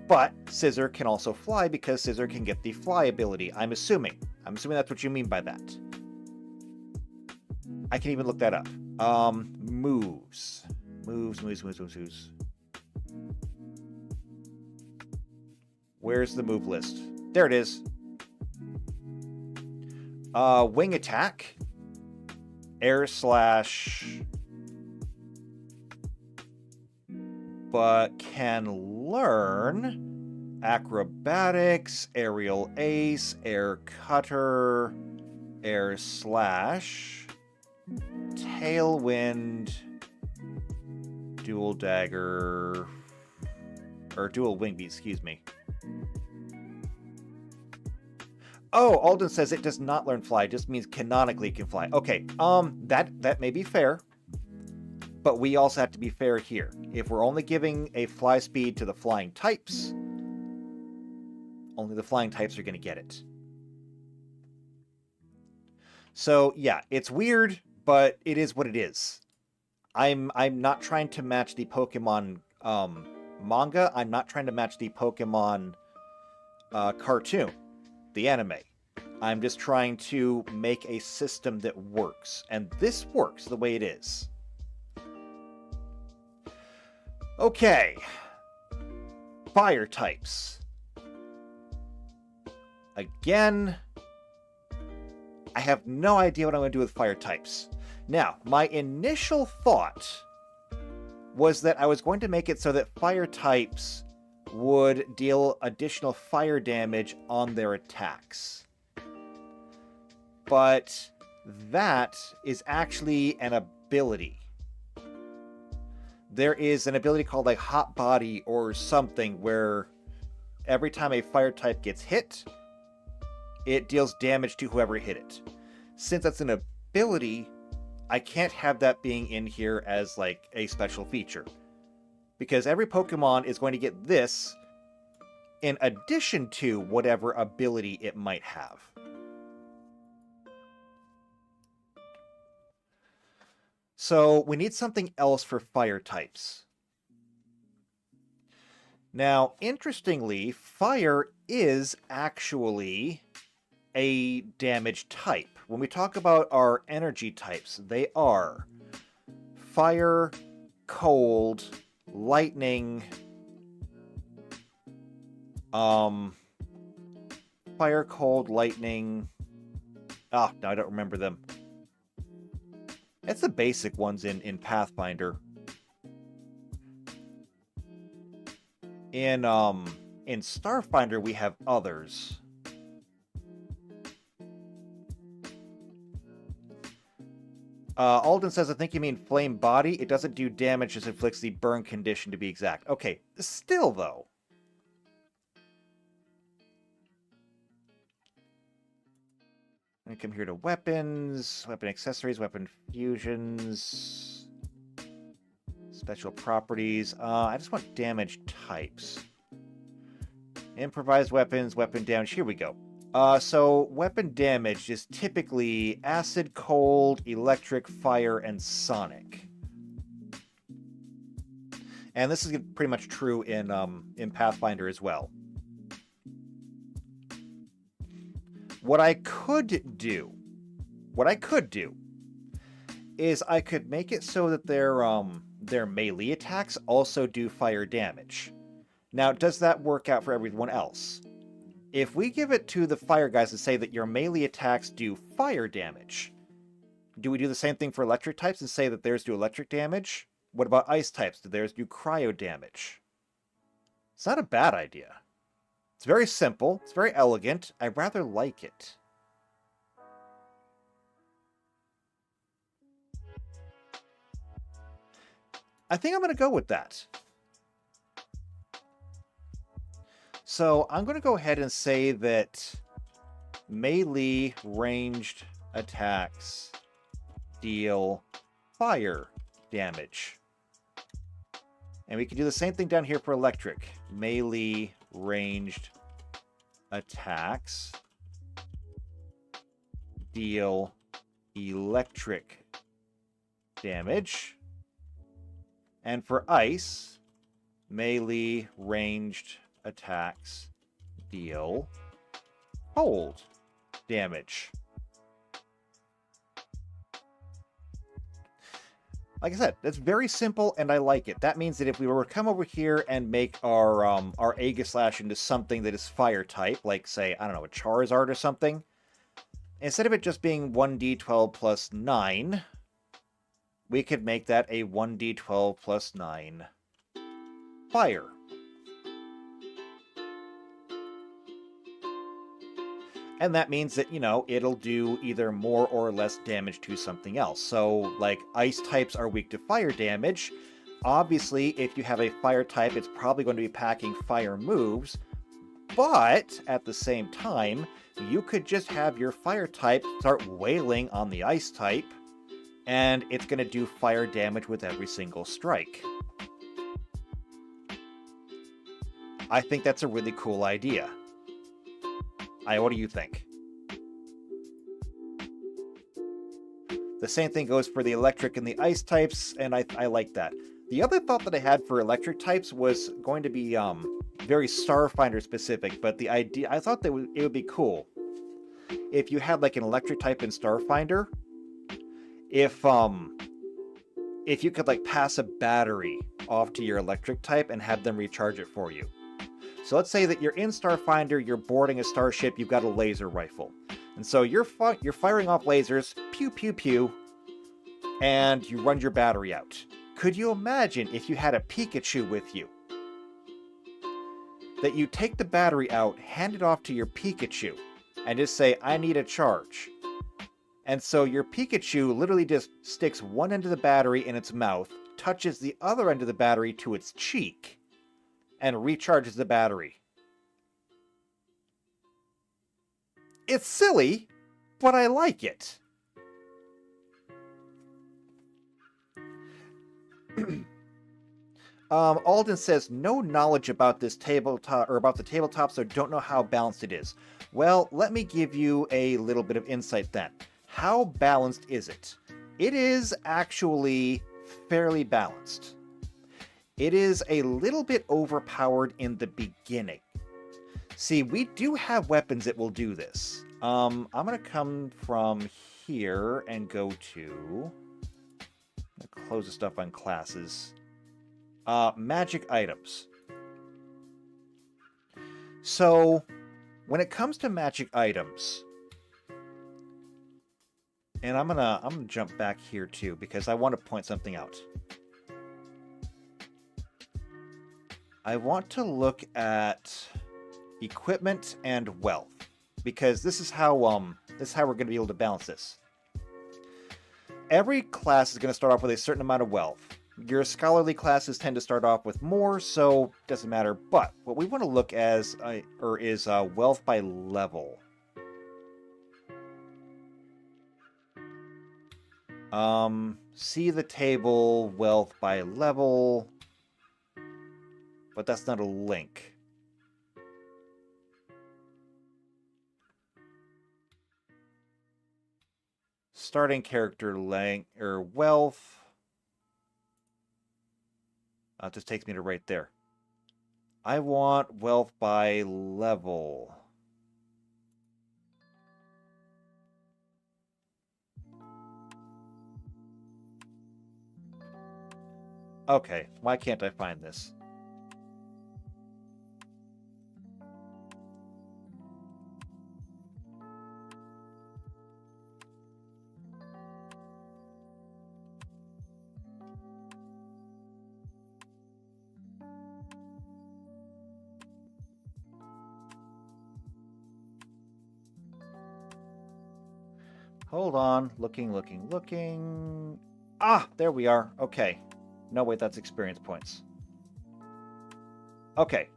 [SPEAKER 1] but Scissor can also fly because Scissor can get the fly ability. I'm assuming that's what you mean by that. I can even look that up. Moves. Where's the move list? There it is. Wing attack. Air slash. But can learn acrobatics, aerial ace, air cutter, air slash, tailwind, dual dagger, or dual wing beat, excuse me. Oh, Alden says it does not learn fly, it just means canonically can fly. Okay, that may be fair, but we also have to be fair here. If we're only giving a fly speed to the flying types, only the flying types are going to get it. So yeah, it's weird, but it is what it is. I'm not trying to match the Pokemon manga. I'm not trying to match the Pokemon cartoon, the anime. I'm just trying to make a system that works, and this works the way it is. Okay, fire types. Again, I have no idea what I'm going to do with fire types. Now, my initial thought was that I was going to make it so that fire types would deal additional fire damage on their attacks. But that is actually an ability. There is an ability called like Hot Body or something where every time a fire type gets hit, it deals damage to whoever hit it. Since that's an ability, I can't have that being in here as like a special feature. Because every Pokemon is going to get this in addition to whatever ability it might have. So we need something else for fire types. Now, interestingly, fire is actually a damage type. When we talk about our energy types, they are fire, cold, lightning, fire, cold, lightning. No, I don't remember them. It's the basic ones in Pathfinder. In Starfinder, we have others. Alden says, I think you mean flame body. It doesn't do damage, just inflicts the burn condition to be exact. Okay, still though. I come here to weapons, weapon accessories, weapon fusions, special properties. I just want damage types. Improvised weapons, weapon damage. Here we go. So weapon damage is typically acid, cold, electric, fire, and sonic. And this is pretty much true in Pathfinder as well. What I could do is I could make it so that their melee attacks also do fire damage. Now, does that work out for everyone else? If we give it to the fire guys and say that your melee attacks do fire damage, do we do the same thing for electric types and say that theirs do electric damage? What about ice types? Do theirs do cryo damage? It's not a bad idea. It's very simple. It's very elegant. I rather like it. I think I'm going to go with that. So I'm going to go ahead and say that melee ranged attacks deal fire damage. And we can do the same thing down here for electric. Melee ranged attacks deal electric damage. And for ice, melee ranged attacks deal cold damage. Like I said, that's very simple, and I like it. That means that if we were to come over here and make our Aegislash into something that is fire type, like, say, I don't know, a Charizard or something, instead of it just being 1d12 plus 9, we could make that a 1d12 plus 9 fire. And that means that, you know, it'll do either more or less damage to something else. So, like, ice types are weak to fire damage. Obviously, if you have a fire type, it's probably going to be packing fire moves. But, at the same time, you could just have your fire type start wailing on the ice type, and it's going to do fire damage with every single strike. I think that's a really cool idea. What do you think? The same thing goes for the electric and the ice types, and I like that. The other thought that I had for electric types was going to be very Starfinder specific, but the idea, I thought that it would be cool if you had like an electric type in Starfinder, if you could like pass a battery off to your electric type and have them recharge it for you. So let's say that you're in Starfinder, you're boarding a starship, you've got a laser rifle. And so you're firing off lasers, pew, pew, pew, and you run your battery out. Could you imagine if you had a Pikachu with you? That you take the battery out, hand it off to your Pikachu, and just say, I need a charge. And so your Pikachu literally just sticks one end of the battery in its mouth, touches the other end of the battery to its cheek, and recharges the battery. It's silly, but I like it. Alden says, no knowledge about this tabletop, or about the tabletop, so don't know how balanced it is. Well, let me give you a little bit of insight then. How balanced is it? It is actually fairly balanced. It is a little bit overpowered in the beginning. See, we do have weapons that will do this. I'm going to come from here and go to... I'm going to close the stuff on classes. Magic items. So, when it comes to magic items... And I'm gonna jump back here too, because I want to point something out. I want to look at equipment and wealth, because this is how we're going to be able to balance this. Every class is going to start off with a certain amount of wealth. Your scholarly classes tend to start off with more, so it doesn't matter. But what we want to look as is wealth by level. See the table, wealth by level. But that's not a link. Starting character length or wealth. It just takes me to right there. I want wealth by level. Okay, why can't I find this? Hold on. Looking, looking, looking. Ah, there we are. Okay. No, wait, that's experience points. Okay.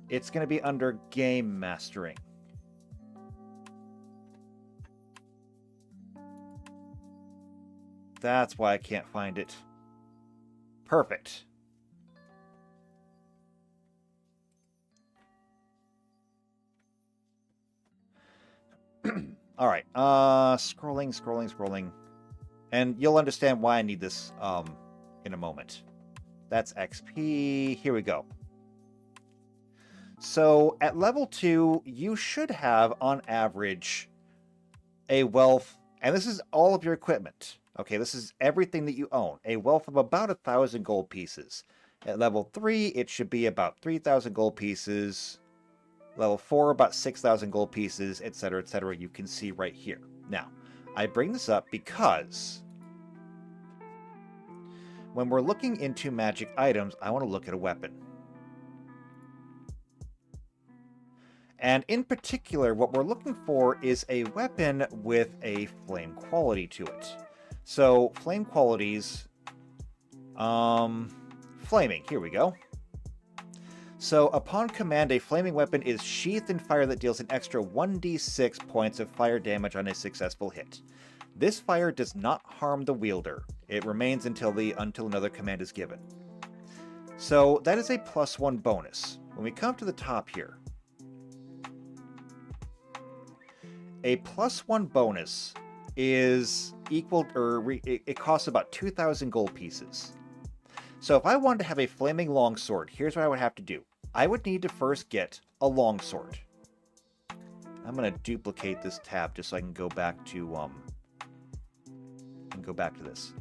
[SPEAKER 1] It's going to be under game mastering. That's why I can't find it. Perfect. All right. Scrolling. And you'll understand why I need this in a moment. That's XP. Here we go. So at level 2, you should have, on average, a wealth, and this is all of your equipment. Okay, this is everything that you own. A wealth of about 1,000 gold pieces. At level 3, it should be about 3,000 gold pieces. Level 4, about 6,000 gold pieces, etc., etc. You can see right here. Now, I bring this up because when we're looking into magic items, I want to look at a weapon. And in particular, what we're looking for is a weapon with a flame quality to it. So, flame qualities, flaming, here we go. So, upon command, a flaming weapon is sheathed in fire that deals an extra 1d6 points of fire damage on a successful hit. This fire does not harm the wielder. It remains until another command is given. So, that is a +1 bonus. When we come to the top here, a +1 bonus is equal, or it costs about 2,000 gold pieces. So if I wanted to have a flaming longsword, here's what I would have to do. I would need to first get a longsword. I'm going to duplicate this tab just so I can go back to this.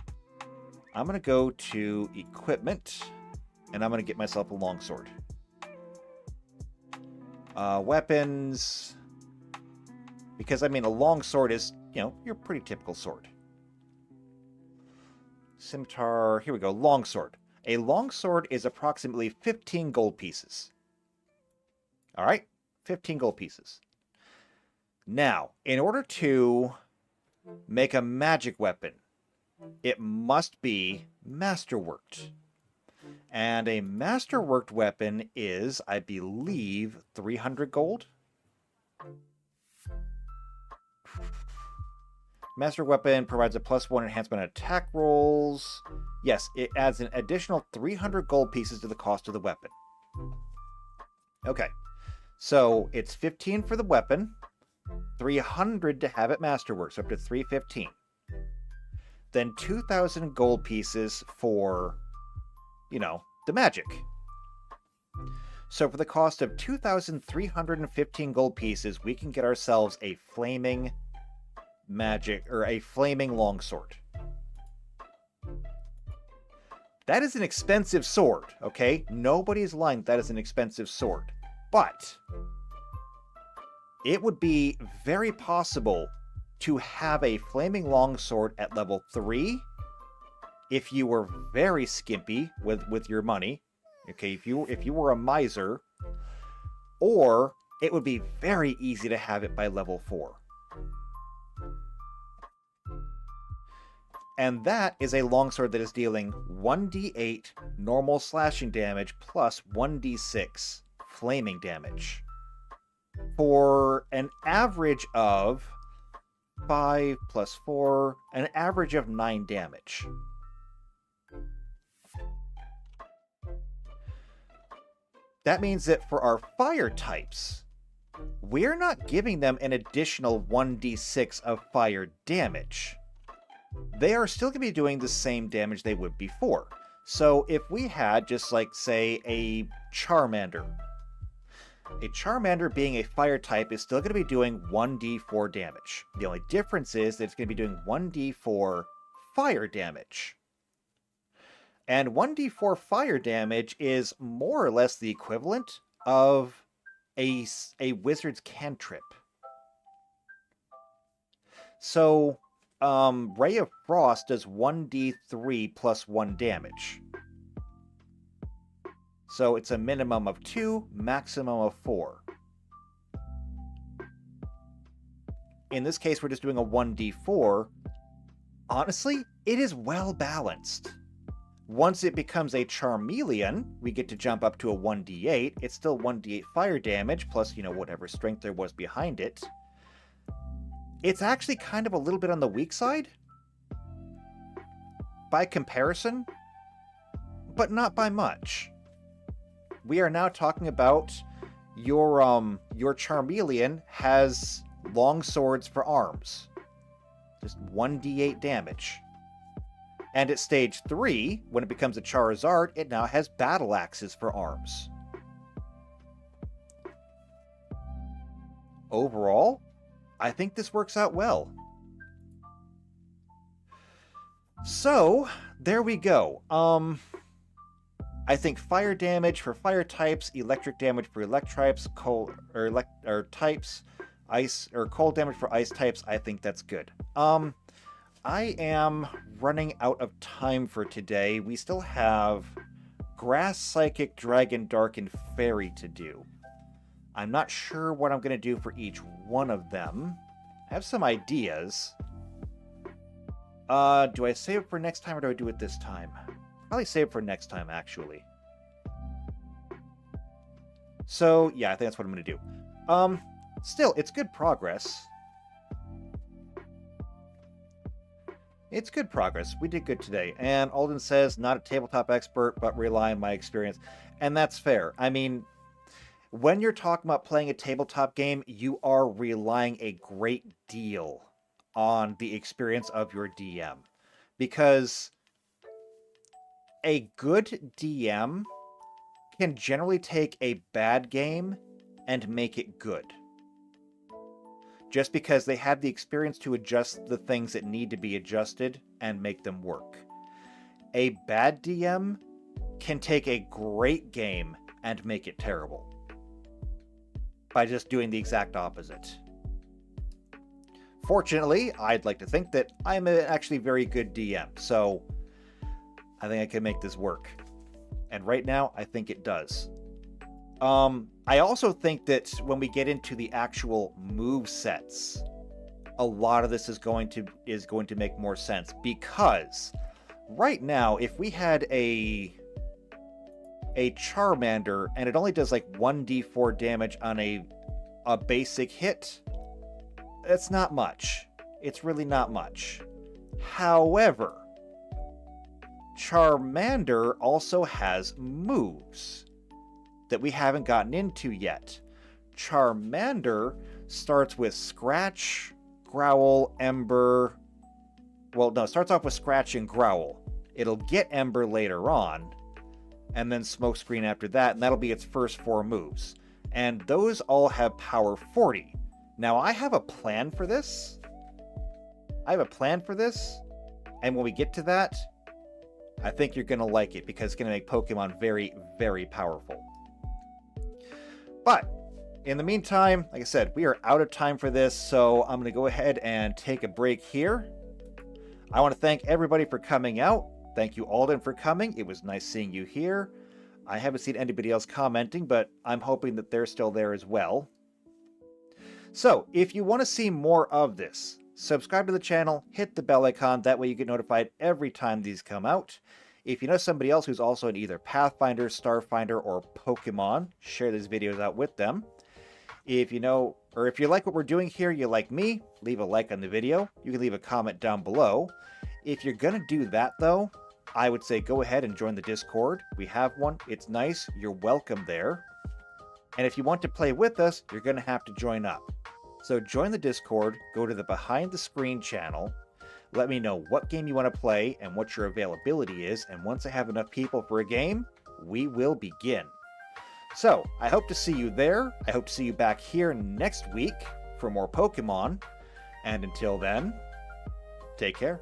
[SPEAKER 1] I'm going to go to equipment, and I'm going to get myself a longsword. Weapons, because I mean a longsword is, your pretty typical sword. Scimitar, here we go, longsword. A longsword is approximately 15 gold pieces. All right, 15 gold pieces. Now, in order to make a magic weapon, it must be masterworked. And a masterworked weapon is, I believe, 300 gold? Master weapon provides a +1 enhancement on attack rolls. Yes, it adds an additional 300 gold pieces to the cost of the weapon. Okay, so it's 15 for the weapon, 300 to have it masterwork, so up to 315. Then 2,000 gold pieces for, the magic. So for the cost of 2,315 gold pieces, we can get ourselves a flaming magic, or a flaming longsword. That is an expensive sword, okay? Nobody's lying, that is an expensive sword. But it would be very possible to have a flaming longsword at level 3 if you were very skimpy with your money. Okay, if you were a miser, or it would be very easy to have it by level 4. And that is a longsword that is dealing 1d8 normal slashing damage plus 1d6 flaming damage for an average of 5 plus 4, an average of 9 damage. That means that for our fire types, we're not giving them an additional 1d6 of fire damage. They are still going to be doing the same damage they would before. So if we had just like, say, a Charmander. A Charmander being a fire type is still going to be doing 1d4 damage. The only difference is that it's going to be doing 1d4 fire damage. And 1d4 fire damage is more or less the equivalent of a wizard's cantrip. So Ray of Frost does 1d3 plus 1 damage. So it's a minimum of 2, maximum of 4. In this case, we're just doing a 1d4. Honestly, it is well balanced. Once it becomes a Charmeleon, we get to jump up to a 1d8. It's still 1d8 fire damage, plus, whatever strength there was behind it. It's actually kind of a little bit on the weak side, by comparison, but not by much. We are now talking about your Charmeleon has long swords for arms. Just 1d8 damage. And at stage 3, when it becomes a Charizard, it now has battle axes for arms. Overall, I think this works out well. So, there we go. I think fire damage for fire types, electric damage for electric types, cold damage for ice types. I think that's good. I am running out of time for today. We still have Grass, Psychic, Dragon, Dark, and Fairy to do. I'm not sure what I'm going to do for each one of them. I have some ideas. Do I save it for next time or do I do it this time? Probably save it for next time, actually. So, yeah, I think that's what I'm going to do. Still, it's good progress. It's good progress. We did good today. And Alden says, not a tabletop expert, but rely on my experience. And that's fair. I mean, when you're talking about playing a tabletop game, you are relying a great deal on the experience of your DM. Because a good DM can generally take a bad game and make it good. Just because they have the experience to adjust the things that need to be adjusted and make them work. A bad DM can take a great game and make it terrible by just doing the exact opposite. Fortunately, I'd like to think that I'm an actually very good DM, so I think I can make this work. And right now, I think it does. I also think that when we get into the actual move sets, a lot of this is going to make more sense, because right now, if we had a Charmander and it only does like 1d4 damage on a basic hit, that's not much. It's really not much. However, Charmander also has moves that we haven't gotten into yet. Charmander starts with Scratch, Growl, Ember. Well, no, it starts off with Scratch and Growl. It'll get Ember later on, and then Smokescreen after that, and that'll be its first 4 moves. And those all have power 40. Now, I have a plan for this. And when we get to that, I think you're going to like it, because it's going to make Pokemon very, very powerful. But in the meantime, like I said, we are out of time for this, so I'm going to go ahead and take a break here. I want to thank everybody for coming out. Thank you, Alden, for coming. It was nice seeing you here. I haven't seen anybody else commenting, but I'm hoping that they're still there as well. So, if you want to see more of this, subscribe to the channel, hit the bell icon, that way you get notified every time these come out. If you know somebody else who's also in either Pathfinder, Starfinder, or Pokemon, share these videos out with them. If you know, or if you like what we're doing here, you like me, leave a like on the video. You can leave a comment down below. If you're going to do that, though, I would say go ahead and join the Discord. We have one. It's nice. You're welcome there. And if you want to play with us, you're going to have to join up. So join the Discord, go to the Behind the Screen channel, let me know what game you want to play and what your availability is, and once I have enough people for a game, we will begin. So, I hope to see you there. I hope to see you back here next week for more Pokemon. And until then, take care.